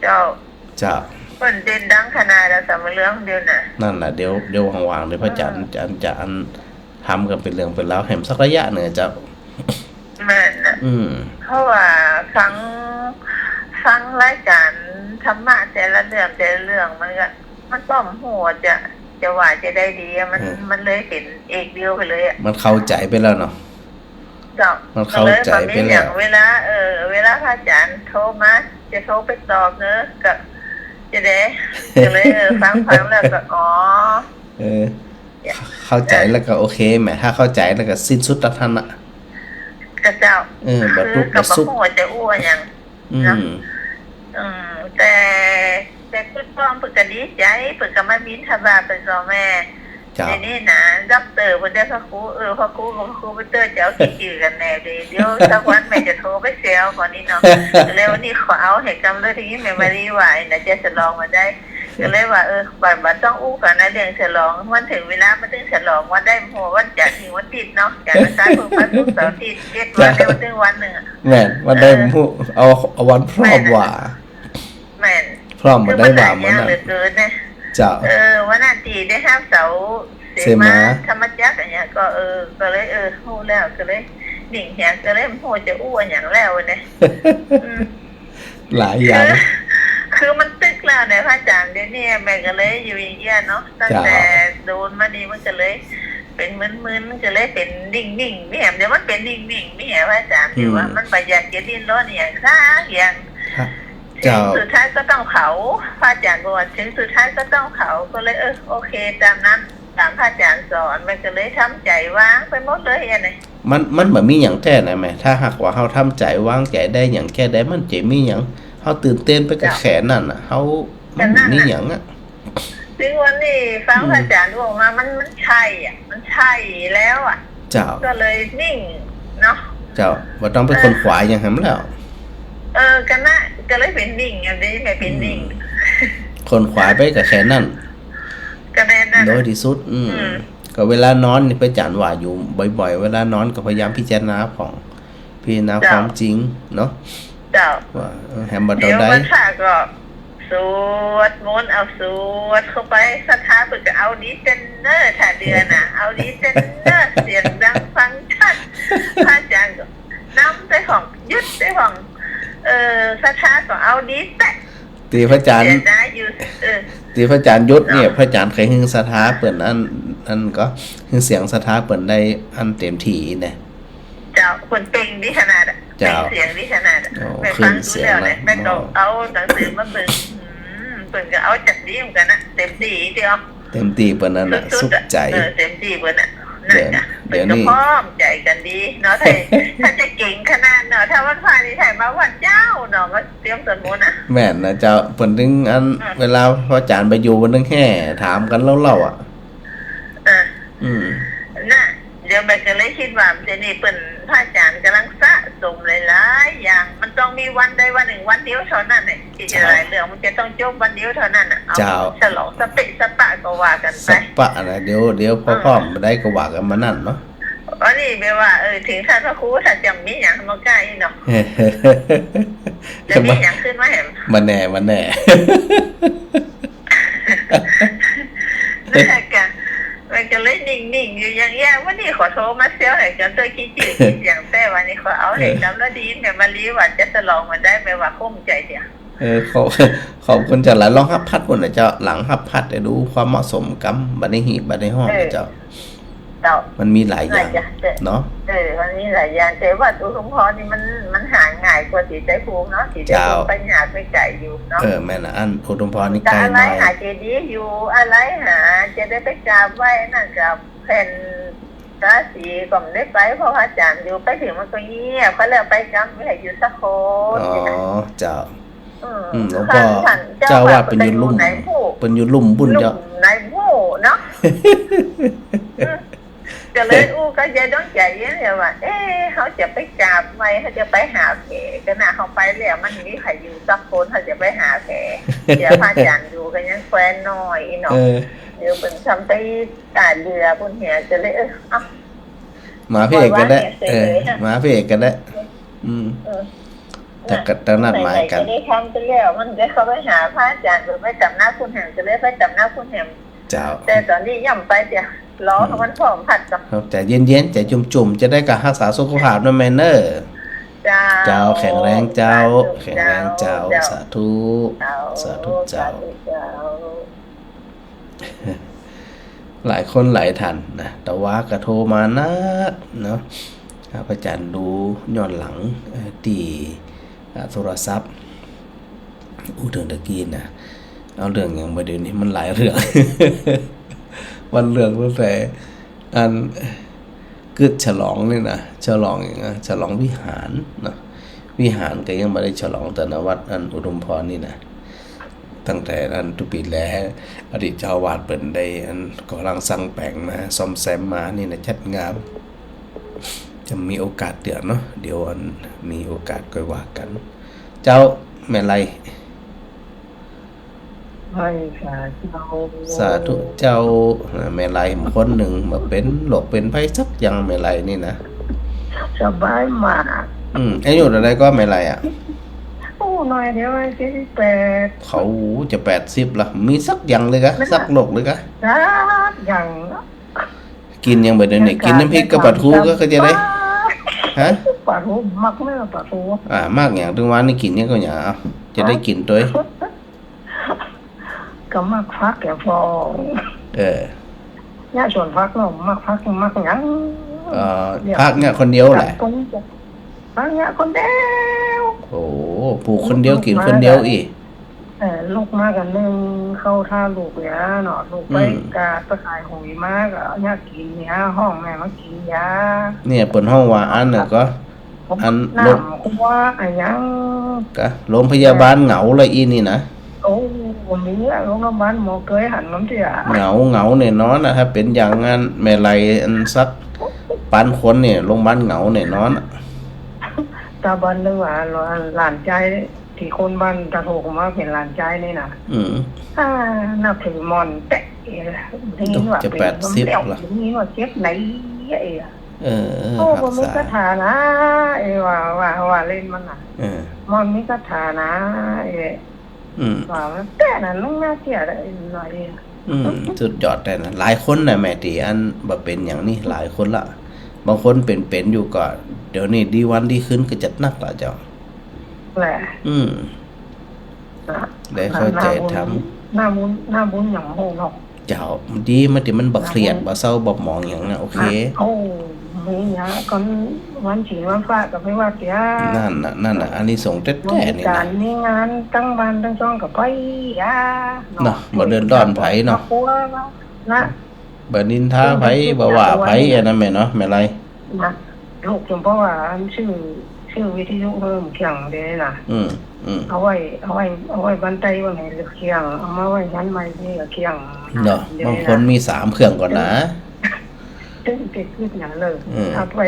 เจ้าคนเด่นดังขนาดแล้วสมเรื่องเดียวน่ะนั่นแหละเดี๋ยวว่างๆเลยพระอาจารย์จะอันทำกันเป็นเรื่องเป็นราวแหมสักระยะหนึ่งเจ้าแม่นน่ะเพราะว่าฟังรายการธรรมะแต่ละเรื่องมันป้อมหัวจะว่าจะได้ดีมันเลยเห็นเอกเดียวไปเลยมันเข้าใจไปแล้วเนาะมันเข้าใจไปแล้วเวลาพระอาจารย์โทรมาจะโทรไปตอบเนอะกับจะได้ก็เลยฟังแล้วก็เข้าใจแล้วก็โอเคแหมถ้าเข้าใจแล้วก็สิ้นสุดทันอะกระเจ้าแบบทุกแบบสุขจะอ้วนอย่างแต่เพื่อนพ้องเพื่อนก็ดีใจเพื่อนก็มาบิณฑบาตไปสอนแม่นี่นะด็อกเตอร์เพื่อนได้พระครูพระครูไปเตอร์จะเอากี่กันแน่เดี๋ยวสักวันแม่จะโทรไปเซลก่อนนี้เนาะแล้ววันนี้ขอเอาเหตุการณ์เรื่องที่แม่มารีไหวนะจะฉลองมาได้ก็เลยว่าบัดต้องอู้กันนะเรื่องฉลองมันถึงเวลามันถึงฉลองวันได้หัววันจันทร์ถึงวันติดเนาะจากวันเสาร์พระศุกร์เสาร์อาทิตย์7 วันได้วันถึงวันหนึ่งแม่วันได้เอาวันพร้อมว่าแม่พร้อมมาได้ว่ามันเหลือเกินนะวันนั้นตีได้ห้ามเสาเสมาธรรมจักรอย่างเงี้ยก็เลยฮู้แล้วก็เลยดิ่งแหงก็เลยโหจะอู้อย่างแล้วเนี่ยหลายอย่างคือมันตึกแล้วเนี่ยพระอาจารย์เดี๋ยวนี้แม่ก็เลยอยู่อย่างเงี้ยเนาะตั้งแต่โดนมาดีมันก็เลยเป็นมึนๆก็เลยเป็นดิ่งๆไม่เห็นเดี๋ยวมันเป็นดิ่งๆไม่เห็นพระอาจารย์ที่ว่ามันประหยัดจะดิ้นรนอย่างซ่าอย่างสุดท้ายก็ต้องเขาพระอาจารย์บอกถึงสุดท้ายก็ต้องเขาก็เลยโอเคตามนั้นตามพระอาจารย์สอนมันก็เลยทำใจว่างไปหมดเลยอันนี้มันแบบมีอย่างแท้นะแม่ถ้าหากว่าเขาทำใจว่างใจได้อย่างแค่ได้มันจะมีอย่างเขาตื่นเต้นไปกับแขนนั่นอ่ะเขามีอย่างอ่ะซึ่งวันนี้ฟังพระอาจารย์บอกมามันใช่อ่ะมันใช่แล้วอ่ะเจ้าก็เลยนิ่งเนาะเจ้าว่าต้องเป็นคนขวาอย่างนั้นแล้วกันนะก็เลยเป็นนิ่งอย่างนี้ไม่เป็นนิ่งคนขวาไปกับแขนนั่นก็แน่นั่นโดยที่สุดก็เวลานอนนี่พระอาจารย์ว่าอยู่บ่อยๆเวลานอนก็พยายามพิจารณาความจริงเนาะเจ้าว่าแฮมเบอร์เดอร์ได้วันพระก็สวดมนต์เอาสวดเข้าไปศรัทธาเพื่อเอาดีเซนเนอร์ถ้าเดือนน่ะเอาดีเซนเนอร์เสียงดังฟังชัดพระอาจารย์ก็น้ำได้ของยึดได้ของศรัทธาก็เอาดีแต่ตีพระอาจารย์ตีพระอาจารย์ยุทธเนี่ยพระอาจารย์เคยหึงศรัทธาเปิดอันก็หึงเสียงศรัทธาเปิดได้อันเต็มที่เนี่ยเจ้าคนเก่งดิขนาดเสียงดิขนาดไปฟังดูแล้วเนี่ยแม่ก็เอาหนังสือมาเบิ่ง เปิ่นก็เอาจัดดีเหมือนกันนะเต็มที่เดียวเต็มที่เปิ้นนั่นน่ะสุขใจเต็มที่เปิ้นน่ะเดี๋ยวนี้พร้อมใจกันดีเนาะถ้าจะเก่งขนาดเนาะถ้าวันพานี่ถ่ายมาวันเจ้าเนาะก็เตรียมสมุนแม่นนะเจ้าเปิ้นถึงอันเวลาพออาจารย์ไปอยู่เพิ่นถึงแห่ถามกันเล่าอ่ะน่ะเดี๋ยวแม่ก็เลยคิดว่าเดี๋ยวนี้เปิ้นพระอาจารย์กำลังสะสมหลายๆอย่างมันต้องมีวันใดวันหนึ่งวันเดียวเท่านั้นน่ะที่จะหลายเรื่องมันจะต้องจบวันเดียวเท่านั้นน่ะเอาฉลองสเปะสปะก็ว่ากันไปสปะนะเดี๋ยวพร้อมบ่ได้ก็ว่ากันมานั่นเนาะอันนี้แปลว่าถึงท่านพระครูท่านจำมีหยังมาใกล้เนาะจะมีหยังขึ้นมาแหมมันแน่นั่นแหละกันมันก็เลยนิ่งๆอยู่อย่างเงี้ยวันนี้ขอโทรมาเซลให้กันตัวคิดอย่างแต่วันนี้ขอเอาให้จำแล้วดีเนี่ยมาลีว่าจะฉลองมันได้แปลว่าคุ้มใจเดียวขอบคุณจ้ะหลายลองฮับพัดพุ่นน่ะเจ้าหลังฮับพัดได้ดูความเหมาะสมกับบัดนี้หีบบัดนี้ห้องเจ้ามันมีหลายอย่างเนาะมันมีหลายอย่างแต่ว่าตัวหลวงพ่อนี่มันหาง่ายกว่าสีใจภูมิเนาะสีใจภูมิไปหาไปไกลอยู่เนาะแม่น่ะอันอุดมพรนี่ไกลหน่อยหาเจดีย์อยู่อะไรหาจะได้ไปกราบไหว้นั่นกับแผ่นตาสีก็ไม่ได้ไปเพราะอาจารย์อยู่ไปถึงมันก็เงียบเขาเลยไปกราบไม่ให้อยู่สักคนเจ้าหลวงพ่อเจ้าว่าเป็นยุลุ่มบุญเจ้าในผู้เนาะก็เลยก็จะต้องใจเย็นเลยว่าเขาจะไปกราบไหมเขาจะไปหาแผลก็น่าเขาไปแล้วมันมีใครอยู่สักคนเขาจะไปหาแผลเดี๋ยวพระอาจารย์อยู่กันยังแฟนน้อยเนาะเดี๋ยวเป็นทำไปตาเรือคุณเหียจะเลยมาพี่เอกกันได้มาพี่เอกกันได้แต่กระนัดหมายกันได้ทำไปแล้วมันจะเขาไปหาพระอาจารย์หรือไปจำหน้าคุณแหมจะเลยไปจำหน้าคุณแหมเจ้าแต่ตอนนี้ย่ำไปเดี๋ยวล้อของมันพร้อมผัดกับแต่เย็นๆแต่จุ่มๆจะได้กับรักษาสุขภาพด้วยแมนเนอร์เจ้าแข็งแรงเจ้าสาธุเจ้าหลายคนหลายท่านนะแต่ว่ากระโทรมานะเนาะพระอาจารย์ดูย้อนหลังที่โทรศัพท์เรื่องตะกี้นะเอาเรื่องอย่างประเด็นนี้มันหลายเรื่อง วันเรื่องตั้งแต่อันกึดฉลองนี่นะฉลองอย่างฉลองวิหารนะวิหารก็ยังไม่ได้ฉลองแต่นวัดอันอุดมพรนี่นะตั้งแต่อันทุกปีแล้วอดีตเจ้าวาดเปิ่นได้อันกำลังสั่งแปลงมาซ่อมแซมมานี่นะจัดงานจะมีโอกาสเดือนเนาะเดี๋ยวอันมีโอกาสค่อยว่ากันเจ้าแม่ไรสาธุเจ้าแม่ไรคนหนึ่งมาเป็นโรคเป็นไข้สักอย่างแม่ไรนี่นะสบายมากอายุอะไรก็แม่ไรอ่ะหน่อยเดี๋ยว48เขาจะ80ละมีสักอย่างเลยกะสักโรคเลยกะอย่างกินยังแบบนี้กินน้ำพริกกับปลาทูก็จะได้ฮะปลาทูมักไม่ปลาทูมากอย่างถึงวันนี้กินเนี่ยก็อย่างจะได้กินตัวก็มักฟักแก่ฟองเนี่ยส่วนฟักเนาะมักฟักมักหยังพักเนี่ยคนเดียวแหละพักเนี่ยคนเดียวโอ้ปลูกคนเดียวกินคนเดียวอีกลูกมากันนึงเข้าท่าลูกเนี่ยเนาะลูกไปกาไปขายหอยมากเนี่ยกินเนี่ยห้องแม่มากินยาเนี่ยเปิดห้องว่าอันน่ะก็อันลงว่าอันยังก็โรงพยาบาลเหงาเลยอีนี่นะโอ้วันนี้โรงพยาบาลหมอเคยหันน้ำเสียเหงาเนี่ยนอนนะถ้าเป็นอย่างงั้นแม่ไรอันสักปันคนเนี่ยโรงพยาบาลเหงาเนี่ยนอนตาบันนึกว่าหลานใจที่คนบ้านตะโถกมาเป็นหลานใจนี่นะนับถือมอนแตะนี่ว่าจะ80ละนี่ว่าเจ็บไหนโอ้ผมมีคาถานะว่าเล่นมันน่ะมอนมีคาถานะว่าแต่นั้นลุงน่าเสียได้หน่อยสุดยอดแต่นะหลายคนนะแม่ตีอันบ่เป็นอย่างนี้หลายคนละบางคนเป็นอยู่ก็เดี๋ยวนี้ดีวันดีขึ้นก็จัดหนักละเจ้าแหละได้เข้าใจทำหน้าบุญอย่างโหเนาะเจ้าดีมันที่มันบ่เครียดบ่เศร้าบ่หมองอย่างน่ะโอเคโอ้ มีหยาก่อนวันฉีวันฟ้าก็ไม่ว่าเสียนั่นน่ะอันนี้ส่งแท้ๆนี่นะการมีงานตั้งบ้านตั้งช่องก็ไปเนาะบ่เดินร้อนไผเนาะนะบ่นินทาไผบ่ว่าไผอันนั้นแม่เนาะแม่ไรนะลูกจมเพราะว่าชื่อวิทยุเพิ่มเคียงเด้น่ะเอาไว้บันไดว่าไงเคียงเอามาไว้ชั้นใหม่นี่เคียงเนาะบางคนมี3เครื่องก่อนนะตึ้งติดขึ้นอย่างเลยเอาไป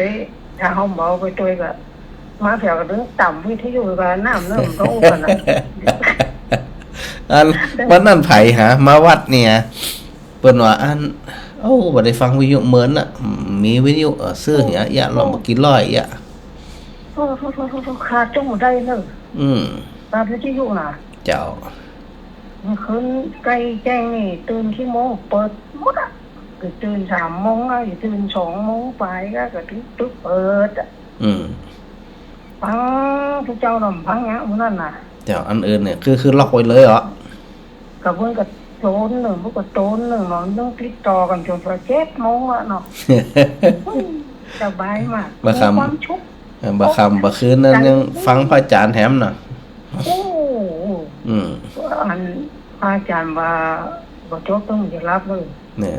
ถ้าเฮาเมาไปตัวก็มาแถวก็ดึงต่ำวิทยุก็น้ำเริ่มโตกันน่ะวันนั้นไผหามาวัดเนี่ยเปิ้นว่าบ่ได้ฟังวิทยุเหมือนน่ะมีวิทยุซื้อเนี่ยยะลองบ่กินร้อยยะขาดจังได้เด้อตามวิทยุน่ะเจ้ามันขึ้นใกล้แจ้งนี่ตื่นกี่โมงเปิดหมดอ่ะก็ตื่น3 โมงอ่ะตื่น2 โมงไปก็ตึ๊บเปิดอ่ะฟังทุกเจ้านำฟังหยังนั่นน่ะเจ้าอันอื่นเนี่ยคือล็อกไว้เลยเหรอก็เพิ่นก็โตนนึงพวกก็โตนนึงเนาะต้องติดต่อกันจน7 โมงอ่ะเนาะสบายมากความชุบบ่คืนนั้นยังฟังพระอาจารย์แถมน่ะอันพระอาจารย์ว่าบ่จบต้องจะรับเลยเนี่ย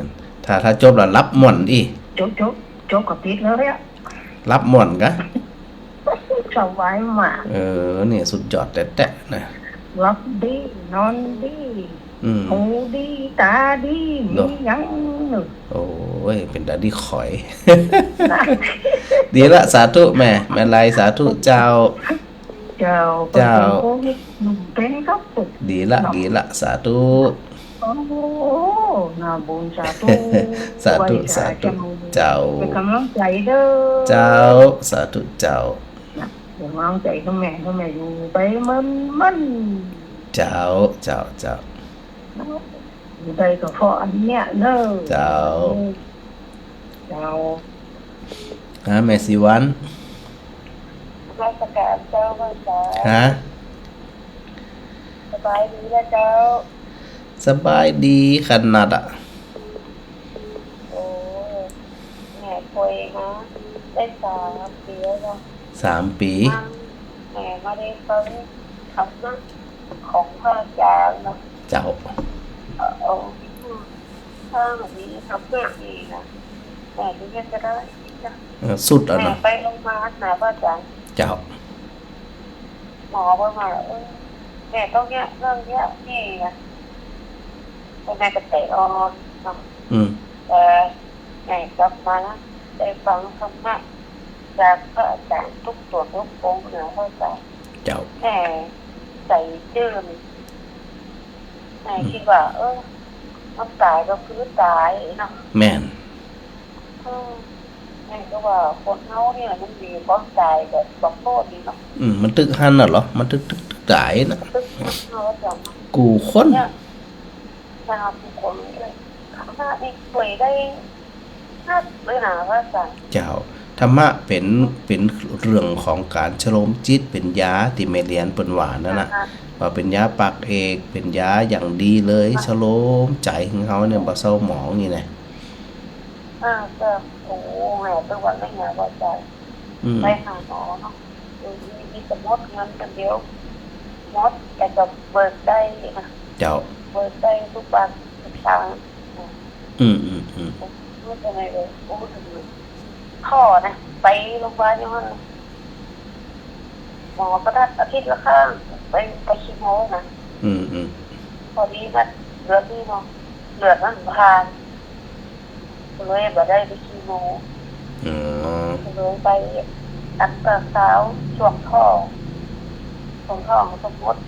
ถ้าจบแล้วรับหม่อนอีจบก็ปิดเลยอ่ะรับหม่อนกะสบายมากเนี่ยสุดยอดแต๊ะๆนะรับดีนอนดีหูดีตาดีมีหยังนึโอ้ยเป็นตาดีข่อยดีละสาธุแม่ไรสาธุเจ้าเป็นครับดีละสาธุโอ้นาบุญสาธุสาธุเจ้าเป็นกำลังใจเด้อเจ้าสาธุเจ้าเป็นกำลังใจกับแม่อยู่ไปมันเจ้าอยู่ใดก็เพราะอันเนี้ยเด้อเจ้าแม่สิวันราชการเจ้าว่าจ้าสบายดีแล้วเจ้าสบายดีขนาดอ่ะโอ้แม่ป่วยนะได้3 ปีแล้ว3 ปีแม่มาได้ฟังคำนั้นของพระอาจารย์นะเจ้าถ้าแบบนี้ทำเพื่อดีนะแม่ที่จะได้สุดแล้วนะไปโรงพยาบาลนะพระอาจารย์เจ้าหมอบอกว่าแม่ต้องเนี้ยเรื่องเนี้ยนี่นะแม่ก็เตะออนนะแต่แม่กลับมาได้ฟังธรรมะจากพระอาจารย์ทุกตัวทุกองค์นะพระอาจารย์เจ้าแม่ใส่เดิมแม่คิดว่ามันตายก็คือตายเนาะแม่นแม่ก็ว่าคนเฮาเนี่ยมันมีความตายแบบบอกโทษดีเนาะมันตึกหันน่ะเหรอมันตึกตายน่ะกูคนชาวผู้คนเลยข้านี่ป่วยได้นักเลยนะว่าจ้ะเจ้าธรรมะเป็นเรื่องของการชโลมจิตเป็นยาที่แม่เรียนเปิ้นว่านั่นน่ะว่าเป็นยาปักเอกเป็นยาอย่างดีเลยชโลมใจของเฮาเนี่ยบ่เศร้าหมองนี่แหละก็โอ้แม่ตัววันไม่หาว่าใจไปหาหมอเนาะมีสมมติเงินกันเดียวมดแต่ก็เบิกได้นะเจ้าเบิกได้ทุกวันทุกครั้งรู้จักไหมเลยโอ้ถึงพ่อนะไปโรงพยาบาลยังไงหมอประทัดอาทิตย์ละครั้งไปคีโมนะพอดีมันเลือดนี่เนาะเลือดมันผ่านเลยบ่ได้ไปคีโมเลยไปอัดตาสาวช่วงท้องสมมติ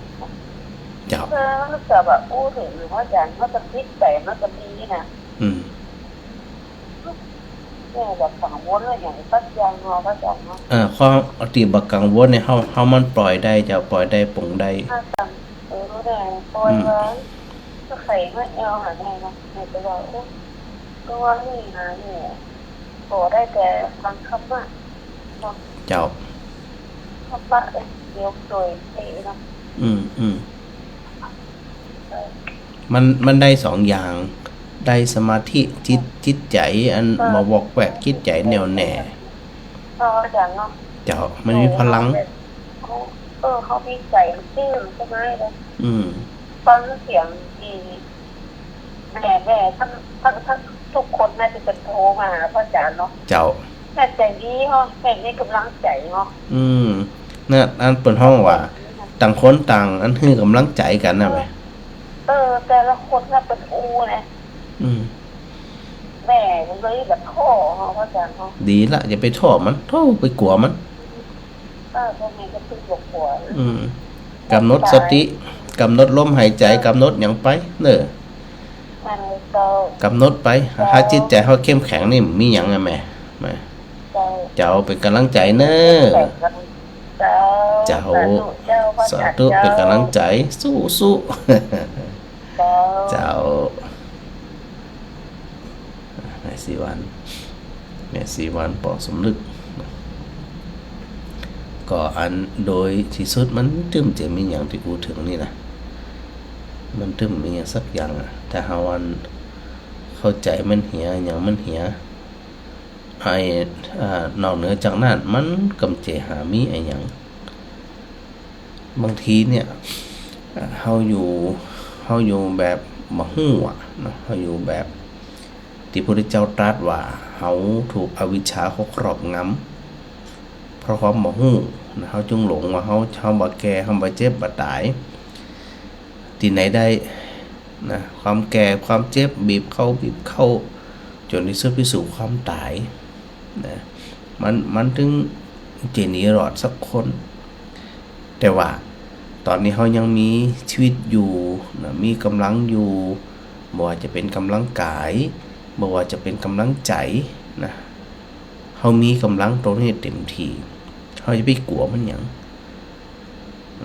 มันจะแบบอู้ถึงหรือว่าอย่างมันจะพิษแต่มันจะมีนะเนี่ยแบบกังวลอะไรอย่างนี้ปัจจัยเนาะปัจจัยเนาะข้ออติบักกังวลเนี่ยเฮามันปล่อยได้จะปล่อยได้ปลงได้รู้ได้ปล่อยไว้ก็ไข่ไม่เอาหาได้เนาะไม่ไปว่าก็ว่านี่นะเนี่ยโตได้แต่ฟังคำว่าเจ้าคำว่าเดี๋ยวโดยเองเนาะมันได้2อย่าง ได้สมาธิจิตใจอันมาบอกแวกจิตใจแน่วแน่ อาจารย์เนาะเจ้ามันมีพลังเขามีใจซื่อใช่ไหมเลยฟังเสียงดีแม่ทั้งทุกคนน่าจะเป็นโทรมาพระอาจารย์เนาะเจ้าแม่ใจดีเนาะแม่มีกำลังใจเนาะเนี่ยอันเปิดห้องว่าต่างคนต่างอันคือกำลังใจกันนะแม่แต่ละคนน่ะเป็นอูนะแม่เลยแบบท่อพระอาจารย์เนาะดีละอย่าไปท่อมันท่อไปกลัวมันพวกนี้ก็คือกลัวกำหนดสติกำหนดลมหายใจกำหนดอย่างไปเนอะกำหนดไปถ้าจิตใจเขาเข้มแข็งนี่มีอย่างไงแม่เจ้าเป็นกำลังใจเนอะเจ้าสาธุเป็นกำลังใจสู้เจ้าแม่สีวันปอสมนึกก็อันโดยที่สุดมันตึมจะมีอย่างที่กูถึงนี่นะมันตึมมีอย่างสักอย่างแต่หาวันเข้าใจมันเหียอย่างมันเหียไอ้นอกเหนือจากนั้นมันกำเจหามีไอ้อย่างบางทีเนี่ยเฮาอยู่แบบบ่ฮู้เนาะเฮาอยู่แบบที่พระพุทธเจ้าตรัสว่าเฮาถูกอวิชชาครอบงำเพราะความบ่ฮู้นะเฮาจึงหลงว่าเฮาบ่แก่เฮาบ่เจ็บบ่ตายที่ไหนได้นะความแก่ความเจ็บบีบเข้าจนที่สุดไปสู่ความตายนะมันถึงจะหนีรอดสักคนแต่ว่าตอนนี้เฮายังมีชีวิตอยู่นะมีกำลังอยู่บ่ว่าจะเป็นกำลังกายบ่ว่าจะเป็นกำลังใจนะเฮามีกำลังตรงนี้เต็มที่เฮาจะไปกลัวมันหยัง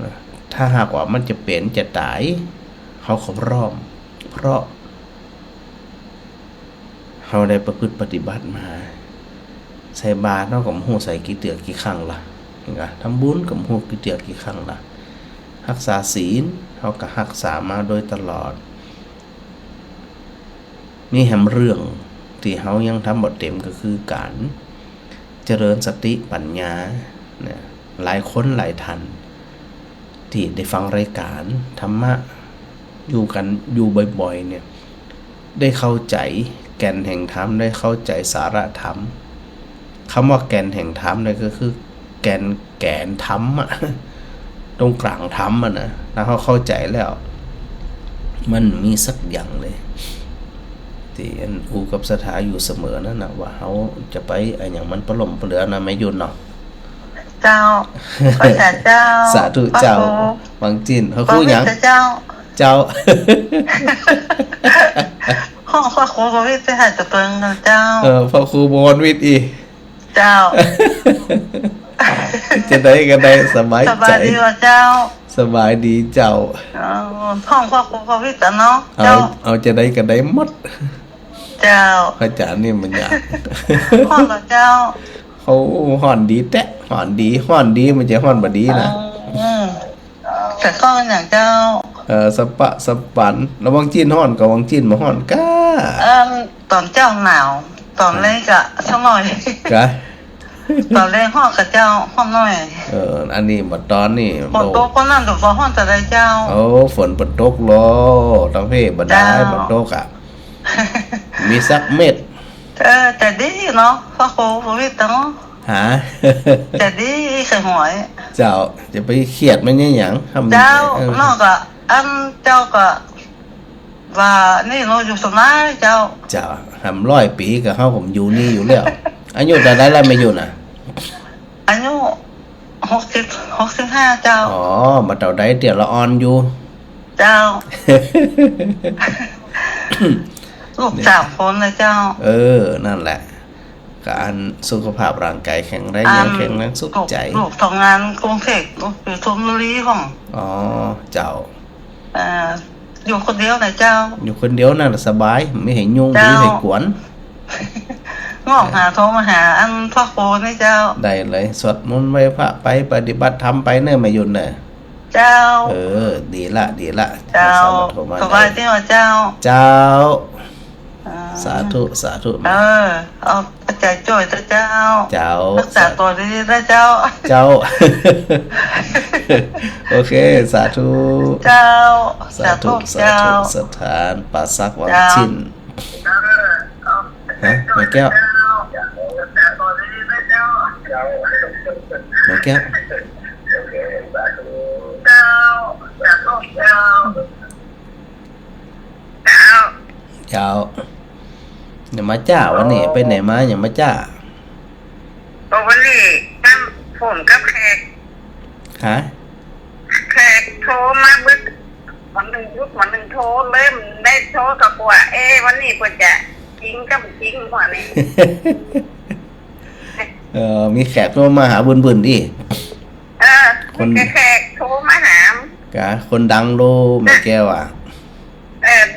นะถ้าหากว่ามันจะเป็นจะตายเฮาก็พร้อมเพราะเฮาได้ประพฤติปฏิบัติมาใส่บาตรเนาะก็ฮู้ใส่กี่เตือกี่ครั้งล่ะทำบุญก็ฮู้กี่เตือกี่ครั้งล่ะรักษาศีลเฮาก็รักษามาโดยตลอดนี่แหมเรื่องที่เฮายังทำบ่เต็มก็คือการเจริญสติปัญญาเนี่ยหลายคนหลายท่านที่ได้ฟังรายการธรรมะอยู่บ่อยๆเนี่ยได้เข้าใจแก่นแห่งธรรมได้เข้าใจสาระธรรมคำว่าแก่นแห่งธรรมเนี่ยก็คือแก่นธรรมอะตรงกลางธรรมอะนะถ้าเขาเข้าใจแล้วมันมีสักอย่างเลยที่อูกับสถาอยู่เสมอนั่นนะว่าเขาจะไปไอ้อย่างมันปล่มเหลือนะไม่ยุ่นเนาะเจ้าพระเจ้าสาธุเจ้าวังจินเขาคู่ยังเจ้าห้องพ่อครูบวิทย์ไปหาจะเปิงเจ้าพ่อครูบวรวิทย์อีเจ้าจะได้กันได้สบายใจสบายดีว่าเจ้าสบายดีเจ้าห้องพ่อครูบวิทย์เนาะเอาจะได้กันได้หมดเจ้าพระอาจารย์นี่มันยากห้องเจ้าเขาห่อนดีแตะห่อนดีมันจะห่อนบ่ดีนะแต่ก็อย่างเจ้าสปะสปันระวังจีนห่อนกับวังจีนมาห่อนก้าตอนเจ้าหนาวตอนแรกอะช่างหน่อยตอนแรกห้องกับเจ้าห้องหน่อยอันนี้บัดตอนนี่ฝนตกก็นั่นหรือว่าห้องแต่ได้เจ้าฝนตกล้อทั้งเพบัดได้บัดตกอ่ะมีสักเม็ดแต่ดีเนาะพ่อครูวิทย์เนาะแต่ดีใส่หวยเจ้าจะไปเครียดมันยังอย่างเจ้านอกอะเจ้าก็ว่านี่เราอยู่สมัยเจ้าทำ100 ปีกับเขาผมอยู่นี่อยู่แล้วอายุแต่ได้ไม่อยู่นะอายุ65เจ้ามาเต่าได้เดี๋ยวละออนอยู่เจ้าลูก3 คนเลยเจ้านั่นแหละการสุขภาพร่างกายแข็งแรงสุขใจลูกทำงานกรุงเทพอยู่ชลบุรีของเจ้าอยู่คนเดียวนะเจ้าอยู่คนเดียวน่าสบายไม่เห็นยุ่งไม่เห็นกวนงอกหาโทรมาหาพ่อโคนี่เจ้าได้เลยสวดมนต์ไหว้พระไปปฏิบัติธรรมไปเนิ่นไม่หยุดเน่เจ้าดีละเจ้าสบายที่ว่าเจ้า สาธุสาธุ เอาอาจารย์จ่อยเจ้ารักษาตัวดีๆนะเจ้า เจ้า โอเคสาธุ เจ้า สาธุสาธุสถานป่าซักวังชินฮะแม่แก้วแม่แก้วเจ้าอย่ามาจ้าวันนี้ไปไหนมาอย่ามาจ้าวันนี้ตั้งผมกับแขกฮะแขกโทรมาบึกวันหนึ่งโทรเริ่มได้โทรกับว่าวันนี้ควรจะจริงกับจริงกว่านี้ มีแขกโทรมาหาบุญดิคนแขกโทรมาหากะคนดังโลแม่แก้วอ่ะ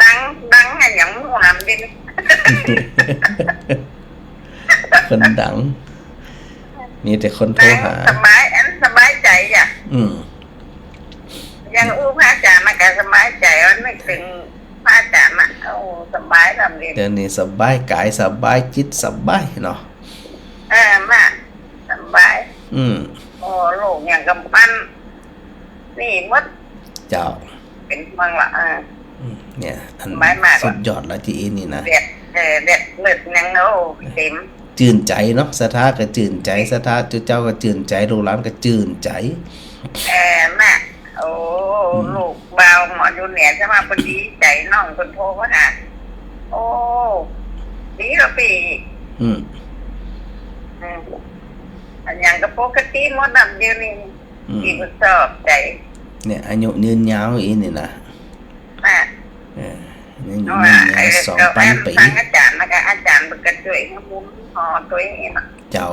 ดังอย่างหมูน้ำดิน คนดังมีแต่คนโทรหาสบายใจอ่ะยังพระอาจารย์มาแกสบายใจว่าไม่ถึงพระอาจารย์สบายทำเองเดี๋ยวนี้สบายกายสบายจิตสบายเนาะมาสบายโอ้โลกอย่างกำปั้นนี่มดเจ้าเป็นเมืองละเนี่ยอันสุดยอดละที่นี่นะเด็ดเลือดยังโอ้เต็มจื่นใจเนาะสถาก็จื่นใจสถาเจ้าก็จื่นใจลูกหลานก็จื่นใจแม่โอ้ลูกเบาหมออยู่เนี่ยจะมาพอดีใจน้องคนโทรว่าน่ะโอ้ดีละปีอันยังก็ปกติหมดดำเดียวนี่ที่มันชอบใจเนี่ยอายุยืนยาวอีนี่นะนี่อยู่นี่2,000 ปีอาจารย์นะคะอาจารย์มันก็ช่วยให้มุมหอตัวเองนะเจ้า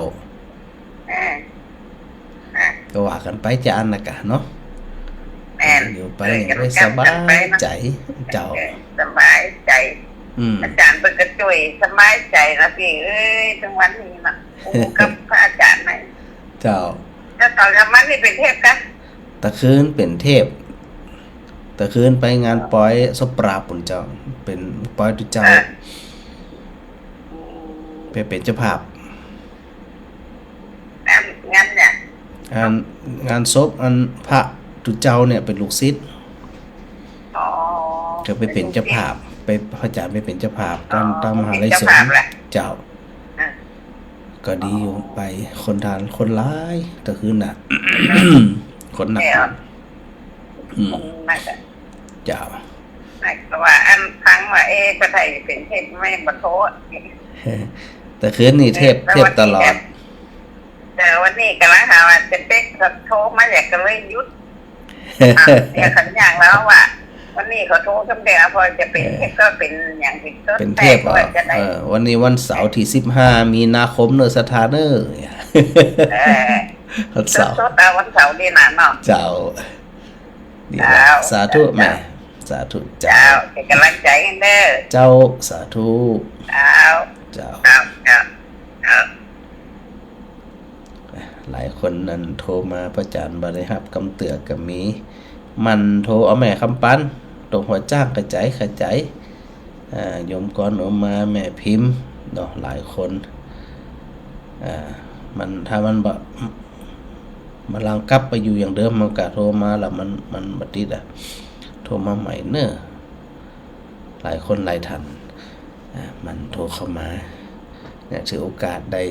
ก็ว่ากันไปจานนะกะเนาะอยู่ไปอย่างได้สบายใจเจ้าสบายใจอาจารย์มันก็ช่วยสบายใจนะพี่ทั้งวันนี้นะกับพระอาจารย์ไหมเจ้าแล้วตอนกลางวันนี่เป็นเทพกันตะคืนเป็นเทพตะคืนไปงานปอยศพปราบปุ่นเจ้าเป็นปอยตุเจ้าเป็นเจ้าภาพงานเนี่ยงานศพอันพระตุเจ้าเนี่ยเป็นลูกศิษย์จะไปเป็นเจ้าภาพไปพระอาจารย์ไปเป็นเจ้าภาพตามมหาลัยสงฆ์เจ้าก็ดีอยู่ไปคนทานคนร้ายตะคืนน่ะ คนหนักเจ้าแต่ว่าอันครั้งว่าพระไทยเป็นเทพไม่บรรโทษแต่คืนนี้เทพตลอดแต่วันนี้กำลังหาว่าจะเป๊กกับโทรมาอยากจะเลยยุดเนี่ยขันอย่างแล้วว่าวันนี้เขาโทรกำเดียวพอจะเป็นเทพก็เป็นอย่างเป็นเทพวันนี้วันเสาร์ที่15 มีนาคมเนอสถานเนอวันเสาร์วันเสาร์นี่นะเนาะเจ้าดีสาธุแม่สาธุเจ้าเป็นกำลังใจกันเด้อเจ้าสาธุเจ้าหลายคนนั้นโทรมาประจานบริหับกำเตือกับมีมันโทรเอาแม่คำปั้นตกหัวจ้างกระจายโยมก้อนออกมาแม่พิมพ์เนาะหลายคนมันถ้ามันแบบมันลังกลับไปอยู่อย่างเดิมมันก็โทรมาแล้วมันบัดติดโทรมาใหม่เนอะหลายคนหลายท่านมันโทรเข้ามาเนี่ยถือโอกาสได้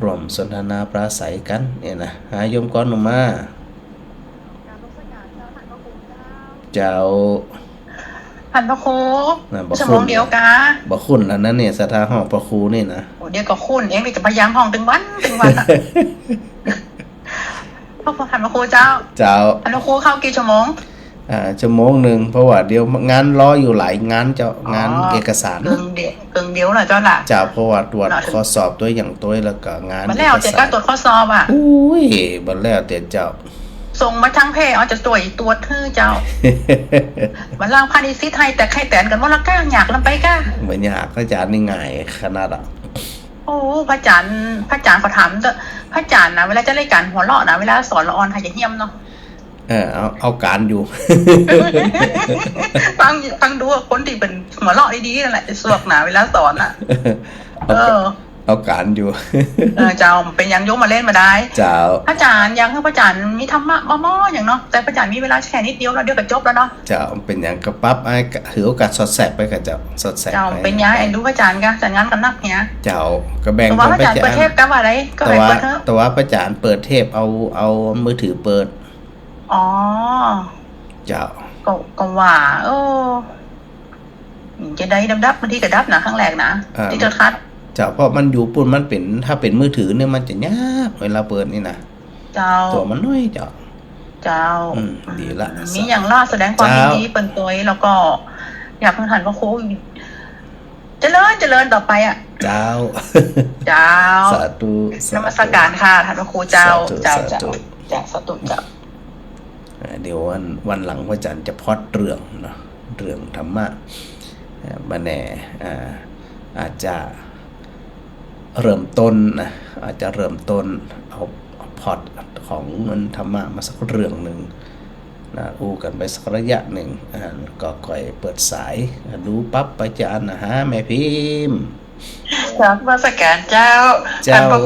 ร่วมสนทนาปราศัยกันเนี่ยนะหาโยมก้อนออกมาเจ้าพันพระครูชั่วโมงเดียวกะบ่คุ้นแล้วนะเนี่ยสถาห้องพระครูนี่นะเดี๋ยวก็คุ้นเองนี่จะพยายามห้องถึงวันพ่อพันพระครูเจ้าพันพระครูเข้ากี่ชั่วโมงชั่วโมงนึงเพราะว่าเดี๋ยวงานรออยู่หลายงานเจ้างานเอกสารเกิงเดียวน่ะเจ้าล่ะเจ้าเพราะว่าตรวจข้อสอบตัวอย่างตัวแล้วก็งานบัดแล้วแต่ก็ตรวจข้อสอบอุ้ยบัดแล้วแต่เจ้าส่งมาทั้งเพเอาจะตรวจฮื้อเจ้ามันล่างพาณิชย์ไทยแต่ใครแต่นกันว่าละก้าอยากลำไปก้าบ่อยากพระอาจารย์นี่ง่ายขนาดโอ้พระอาจารย์เขาถามพระอาจารย์นะเวลาจะรายการหัวเราะนะเวลาสอนละออนให้จะเหี้ยมเนาะ เอาการอยู่ ฟังดูว่าคนที่เป็นหัวเราะดีๆนั่นแหละสวกหนาเวลาสอนอ่ะเอาการอยู่ เจ้าเป็นยังยกมาเล่นมาได้เจ้าพระอาจารย์ยังคือพระอาจารย์มีธรรมะม้ออย่างเนาะแต่พระอาจารย์มีเวลาแค่นิดเดียวแล้วเดี๋ยวก็จบแล้วเนาะเจ้าเป็นอย่างกระปั๊บไอ้ถือโอกาสสอดแสกไปกับเจ้าสอดแสกเจ้าเป็นยังไอ้รู้พระอาจารย์กันจัดงานกันนักเนี้ยเจ้าก็แบ่งกันพระอาจารย์เปิดเทปกันว่าอะไรก็แบ่งเปิดเทปแต่ว่าพระอาจารย์เปิดเทปเอามือถือเปิดเจ้าก็ว่าจะได้ดับมันที่กระดับนะครั้งแรกนะที่จะคัดเจ้าเพราะมันอยู่ปุ่นมันเป็นถ้าเป็นมือถือเนี่ยมันจะยากเวลาเปิดนี่นะเจ้าตัวมันน้อยเจ้าดีละมีอย่างล่าแสดงความยินดีเป็นตัวแล้วก็อยากเพิ่งหันว่าโค้เจริญต่อไปอ่ะเจ้าสาธุนมัสการค่ะท่านพระครูเจ้าสาธุเจ้าเดี๋ยววันหลังพระอาจารย์จะพอดเรื่องเนาะเรื่องธรรมะมาแน่อาจจะเริ่มต้นนะอาจจะเริ่มต้นเอาพอดของมันธรรมะมาสักเรื่องหนึ่งนะอู้กันไปสักระยะหนึ่งก็ค่อยเปิดสายดูปั๊บไปจานนะฮะแม่พิมพ์จากมาสการเจ้าท่านพ่อ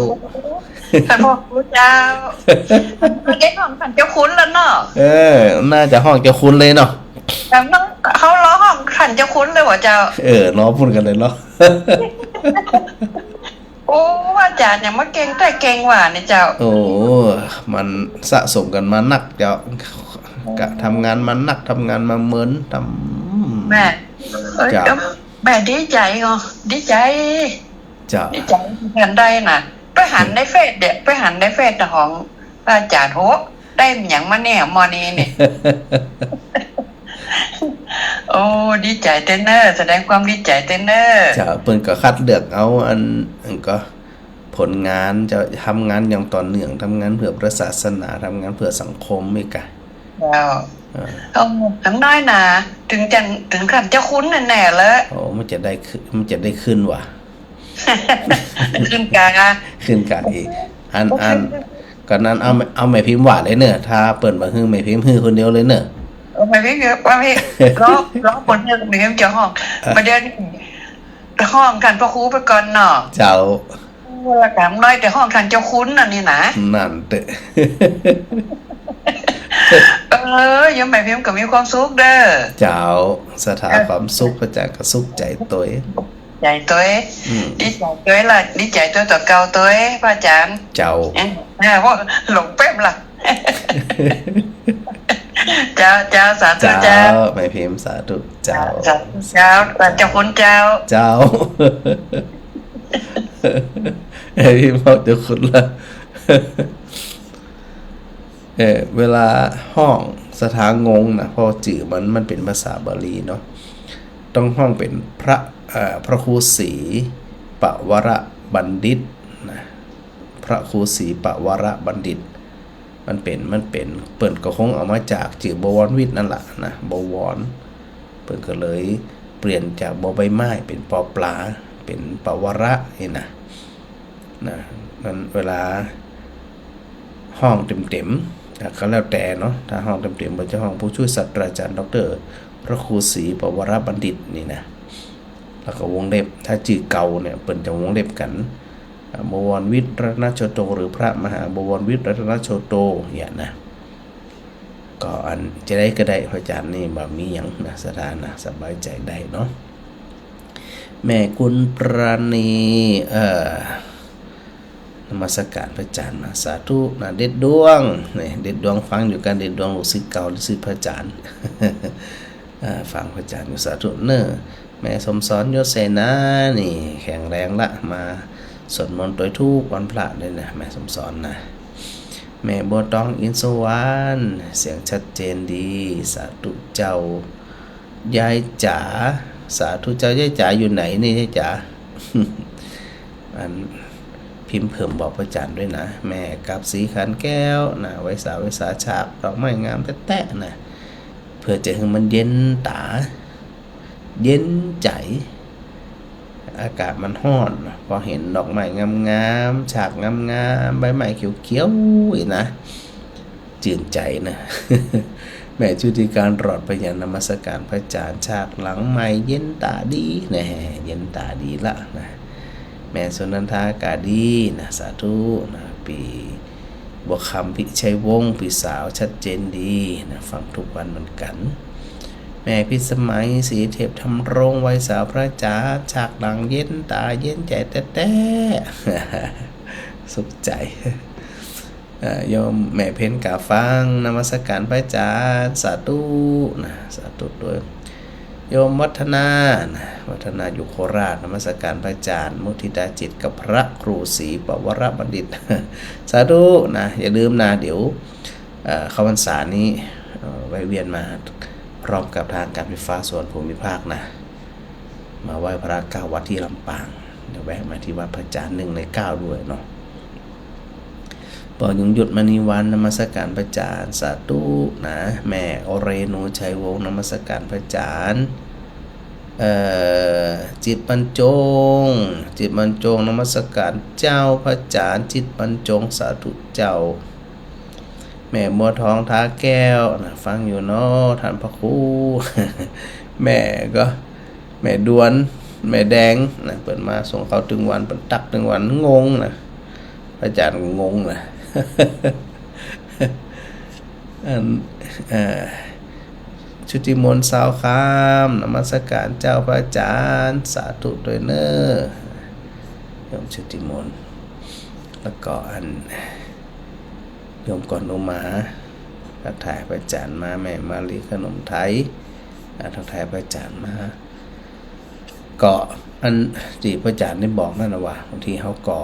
ครูเจ้าเด็กของท่านเจ้าคุ้นแล้วเนาะน่าจะห้องเจ้าคุ้นเลยเนาะแต่เขาล้อห้องท่านเจ้าคุ้นเลยว่ะเจ้าล้อพูดกันเลยเนาะโอ้อาจารย์ยังมาเก่งแต่เก่งว่ะเนี่ยเจ้าโอ้มันสะสมกันมานักเจ้าทำงานมานักทำงานมาเหมือนทำแม่แม่ดีใจเหรอดีใจกันได้น่ะไปหันในเฟซไปหันในเฟซของอาจารย์โหได้อย่างมาเนี่ยมอนี้เนี่ยโอ้ดีใจเต้นเนอร์แสดงความดีใจเต้นเนอร์จะเพิ่นก็คัดเลือกเอาอันก็ผลงานจะทำงานอย่างต่อเนื่องทำงานเพื่อพระศาสนาทำงานเพื่อสังคมอีกอ่ะทั้งน้อยนะถึงขั้นเจ้าคุ้นแน่ๆแล้วโอ้มันจะได้ขึ้นว่ะขึ้นกาอีกอันก่อนนั้นเอาแม่พิมพ์หวานเลยเนอะถ้าเปิดมาฮึ่งแม่พิมพ์ฮึ่งคนเดียวเลยเนอะไม่พี่ว่าพี่ร้องคนเดียวหรือเจ้าห้องมาเดินห้องท่านพระครูไปก่อนเนาะเจ้าละกำน้อยแต่ห้องท่านเจ้าคุ้นน่ะนี่นะนั่นเตะยังแบบพิมพ์ก็มีความสุขเด้อเจ้าสถานความสุขพระเจ้าก็สุขใจตัวใจตัวดีใจตัวล่ะดีใจตัวต่อเก่าตัวพระอาจารย์เจ้าเพราะหลงแป๊บล่ะเจ้าสาธุเจ้าไม่พิมพ์สาธุเจ้าเจ้าคุณเจ้าไม่พิมพ์บอกเจ้าคุณละเวลาห้องสถานงงนะเพราะจื่อมันเป็นภาษาบาลีเนาะต้องห้องเป็นพระครูศรีปวรบัณฑิตนะพระครูศรีปวรบัณฑิตมันเป็นเปิ่นก็คงเอามาจากจื่อบวรวิทย์นั่นแหละนะบวรเปิ่นก็เลยเปลี่ยนจากบใบไม้เป็นปอปลาเป็นปวระนี่นะนั้นเวลาห้องเต็มก็แล้วแต่เนาะถ้าห้องเต็มๆมันจะห้องผู้ช่วยศาสตราจารย์ดร.พระครูศรีปวรบัณฑิตนี่นะแล้วก็วงเล็บถ้าจื่อเก่าเนี่ยเปิ่นจะวงเล็บกันบวรวิทย์รัตนโชโตหรือพระมหาบวรวิทย์รัตนโชโตเนี่ยนะก็อันจะได้ก็ได้พระอาจารย์นี่แบบมีอย่างนะสถานะสบายใจได้เนาะแม่คุณปราณีนมัสการพระอาจารย์นะสาธุนะเด็ดดวงนี่เด็ดดวงฟังอยู่กันเด็ดดวงลูกศิษย์เก่าลูกศิษย์พระอาจารย์ฟังพระอาจารย์อยู่สาธุเนอแม่สมสอนยศเสนานี่แข็งแรงละมาสวดมนต์โดยทุกวันพระเลยนะแม่สมสอนนะแม่บัวตองอินสวรรค์เสียงชัดเจนดีสาธุเจ้ายายจ๋าสาธุเจ้ายายจ๋าอยู่ไหนนี่ยายจ๋าอันพิมพ์เพิ่มบอกพระอาจารย์ด้วยนะแม่กับสีขันแก้วนะไว้สาฉากดอกไม้งามแต๊ะๆนะเพื่อจะให้มันเย็นตาเย็นใจอากาศมันร้อนพอเห็นดอกไม้งามๆฉากงามๆใบไม้เขียวๆอีกนะ จื่นใจนะ แม่ชุติการรอดไปอย่างนมัสการพระอาจารย์ฉากหลังใหม่เย็นตาดีนะเย็นตาดีละนะแม่สุนันทากาดีนะสาธุนะปีบวกคำพิชัยวงศ์พี่สาวชัดเจนดีนะฟังทุกวันเหมือนกันแม่พิสมัยสีเทพทำรงไว้สาวพระจ๋าฉากหลังเย็นตาเย็นใจแต่สุขใจโยมแม่เพ็ญกาฟังนมัสการพระอาจารย์สาธุนะสาธุด้วยโยมวัฒนาอยู่โคราชนมัสการพระอาจารย์มุทิตาจิตกับพระครูศรีปวรบัณฑิตสาธุนะอย่าลืมนะเดี๋ยวเข้าพรรษานี้แวะเวียนมาพร้อมกับทางการไฟฟ้าส่วนภูมิภาคนะมาไหว้พระ9วัดที่ลำปางเดี๋ยวแวะมาที่วัดพระอาจารย์1 ใน 9ด้วยเนาะปอยุงหยุดมณีวันนมัสการพระอาจารย์สาธุนะแม่อเรนูชัยวงศ์นมัสการพระอาจารย์จิตบรรจงนมัสการเจ้าพระอาจารย์จิตบรรจงสาธุเจ้าแม่บัวทองท้าแก้วนะฟังอยู่เนาะท่านพระครู แม่ดวนแม่แดงนะเปิดมาส่งเขาถึงวันเปิดตักถึงวันงงนะพระอาจารย์งงนะ ชุติมนต์สาวคามนมัสการเจ้าพระอาจารย์สาธุด้วยเนอโยมชุติมนต์แล้วก็โยมก่อนอุมาทักทายพระอาจารย์มาแม่มาลีขนมไทยทักทายพระอาจารย์มาก็ที่พระอาจารย์ได้บอกนั่นนะว่าบางทีเขาก็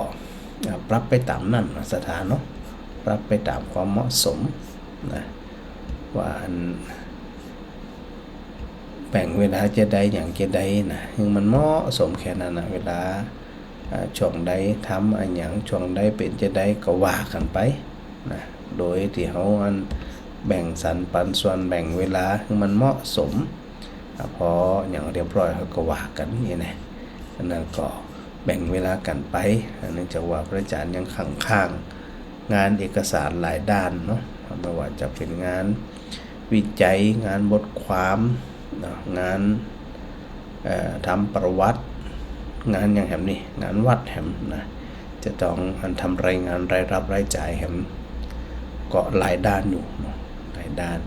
ปรับไปตามนั่นสถานเนาะปรับไปตามความเหมาะสมนะว่าแบ่งเวลาจะได้อย่างจะได้นะยังมันเหมาะสมแค่นั้นนะเวลาช่วงใดทำอันอย่างช่วงใดเป็นจะได้ก็ว่ากันไปนะโดยที่เขาแบ่งสรรปันส่วนแบ่งเวลาคือมันเหมาะสมพออย่างเรียบร้อยเขาก็ว่ากันนี่นะนั่นก็แบ่งเวลากันไปเนื่องจากว่าพระอาจารย์ยังข้างงานเอกสารหลายด้านเนาะไม่ว่าจะเป็นงานวิจัยงานบทความงานทำประวัติงานอย่างแหมนี่งานวัดแหมนะจะต้องทำรายงานรายรับรายจ่ายแหมก็หลายด้านอยู่หลายด้าน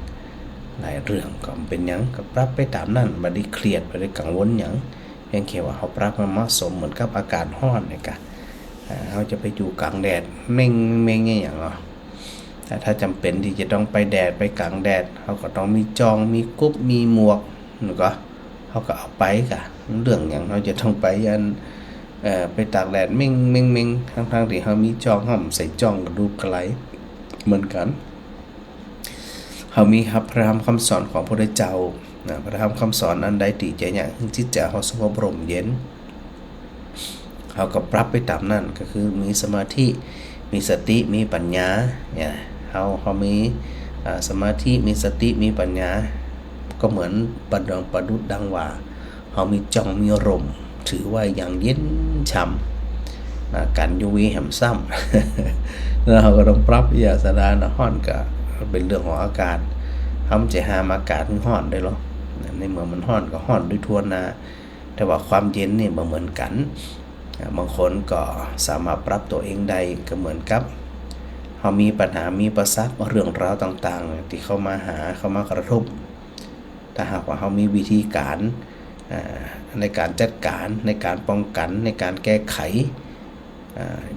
หลายเรื่องก็เป็นหยังก็ปรับไปตามนั้นบ่ได้เครียดบ่ได้กังวลหยังเพียงแค่ว่าเขาปรับมาเหมาะสมเหมือนกับอากาศร้อนนี่กะเขาจะไปอยู่กลางแดดเม่งอย่างแต่ถ้าจำเป็นที่จะต้องไปแดดไปกลางแดดเขาก็ต้องมีจองมีกุ๊บมีหมวกนึกก็เขาก็เอาไปกะเรื่องอย่างเขาจะต้องไปไปตากแดดเม่งทั้งที่เขามีจองห้อมใส่จองกระดูกไกลเหมือนกันเขามีครับพระธรรมคำสอนของพระพุทธเจ้าพระธรรมคำสอนอันใดติใจอย่างจิตใจเขาสงบร่มเย็นเขาก็ปรับไปตามนั่นก็คือมีสมาธิมีสติมีปัญญาเนี่ยเขามีสมาธิมีสติมีปัญญาก็เหมือนประดุจดังว่าเขามีจ้องมีร่มถือว่าอย่างเย็นช่ำกันยูวีแหมซ้ำแล้วเราก็ต้องปรับยาสดานห้อนก็เป็นเรื่องของอากาศเขาจะหามอากาศห้อนได้หรอในเมื่อมันห้อนก็ห้อนด้วยทั่วหน้าแต่ว่าความเย็นนี่เหมือนกันบางคนก็สามารถปรับตัวเองได้ก็เหมือนกับเขามีปัญหามีประสรรคเรื่องราวต่างๆที่เข้ามากระทบถ้าหากว่าเขามีวิธีการในการจัดการในการป้องกันในการแก้ไข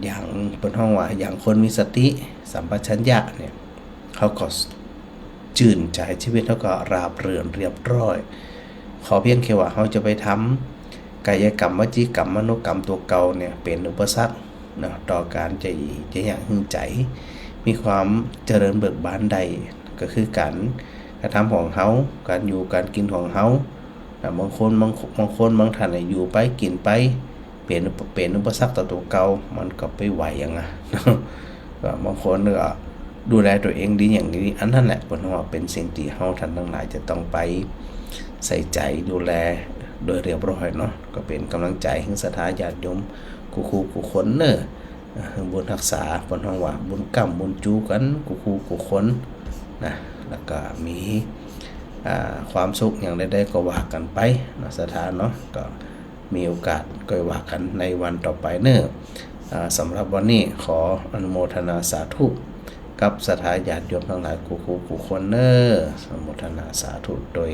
อย่างเป็นห้องว่าอย่างคนมีสติสัมปชัญญะเนี่ยเขาก็จื่นใจชีวิตเขาก็ราบรื่นเรียบร้อยขอเพียงแค่ว่าเขาจะไปทำกายกรรมวจีกรรมมโนกรรมตัวเก่าเนี่ยเป็นอุปสรรคต่อการจะอย่างหึงใจมีความเจริญเบิกบานใดก็คือการกระทำของเขาการอยู่การกินของเขาบางคนบางท่านอยู่ไปกินไปเปลี่ยนอุปสรรคต่อตัวเก่ามันก็ไปไหวอย่างอ่ะบางคนก็ดูแลตัวเองดีอย่างนี้อันนั้นแหละเป็นว่าเป็นสิ่งที่เราท่านทั้งหลายจะต้องไปใส่ใจดูแลโดยเรียบร้อยเนาะก็เป็นกำลังใจให้ศรัทธาญาติโยมกูคนเนอบุญรักษาบนห้องว่าบุญกรรมบุญจูกันกูคน นะแล้วก็มีความสุขอย่างใดๆก็ว่ากันไปนะสถานเนาะก็มีโอกาสก็ว่ากันในวันต่อไปเนอะสำหรับวันนี้ขออนุโมทนาสาธุกับศรัทธาญาติโยมทั้งหลายคู่คนเนอะอนุโมทนาสาธุโดย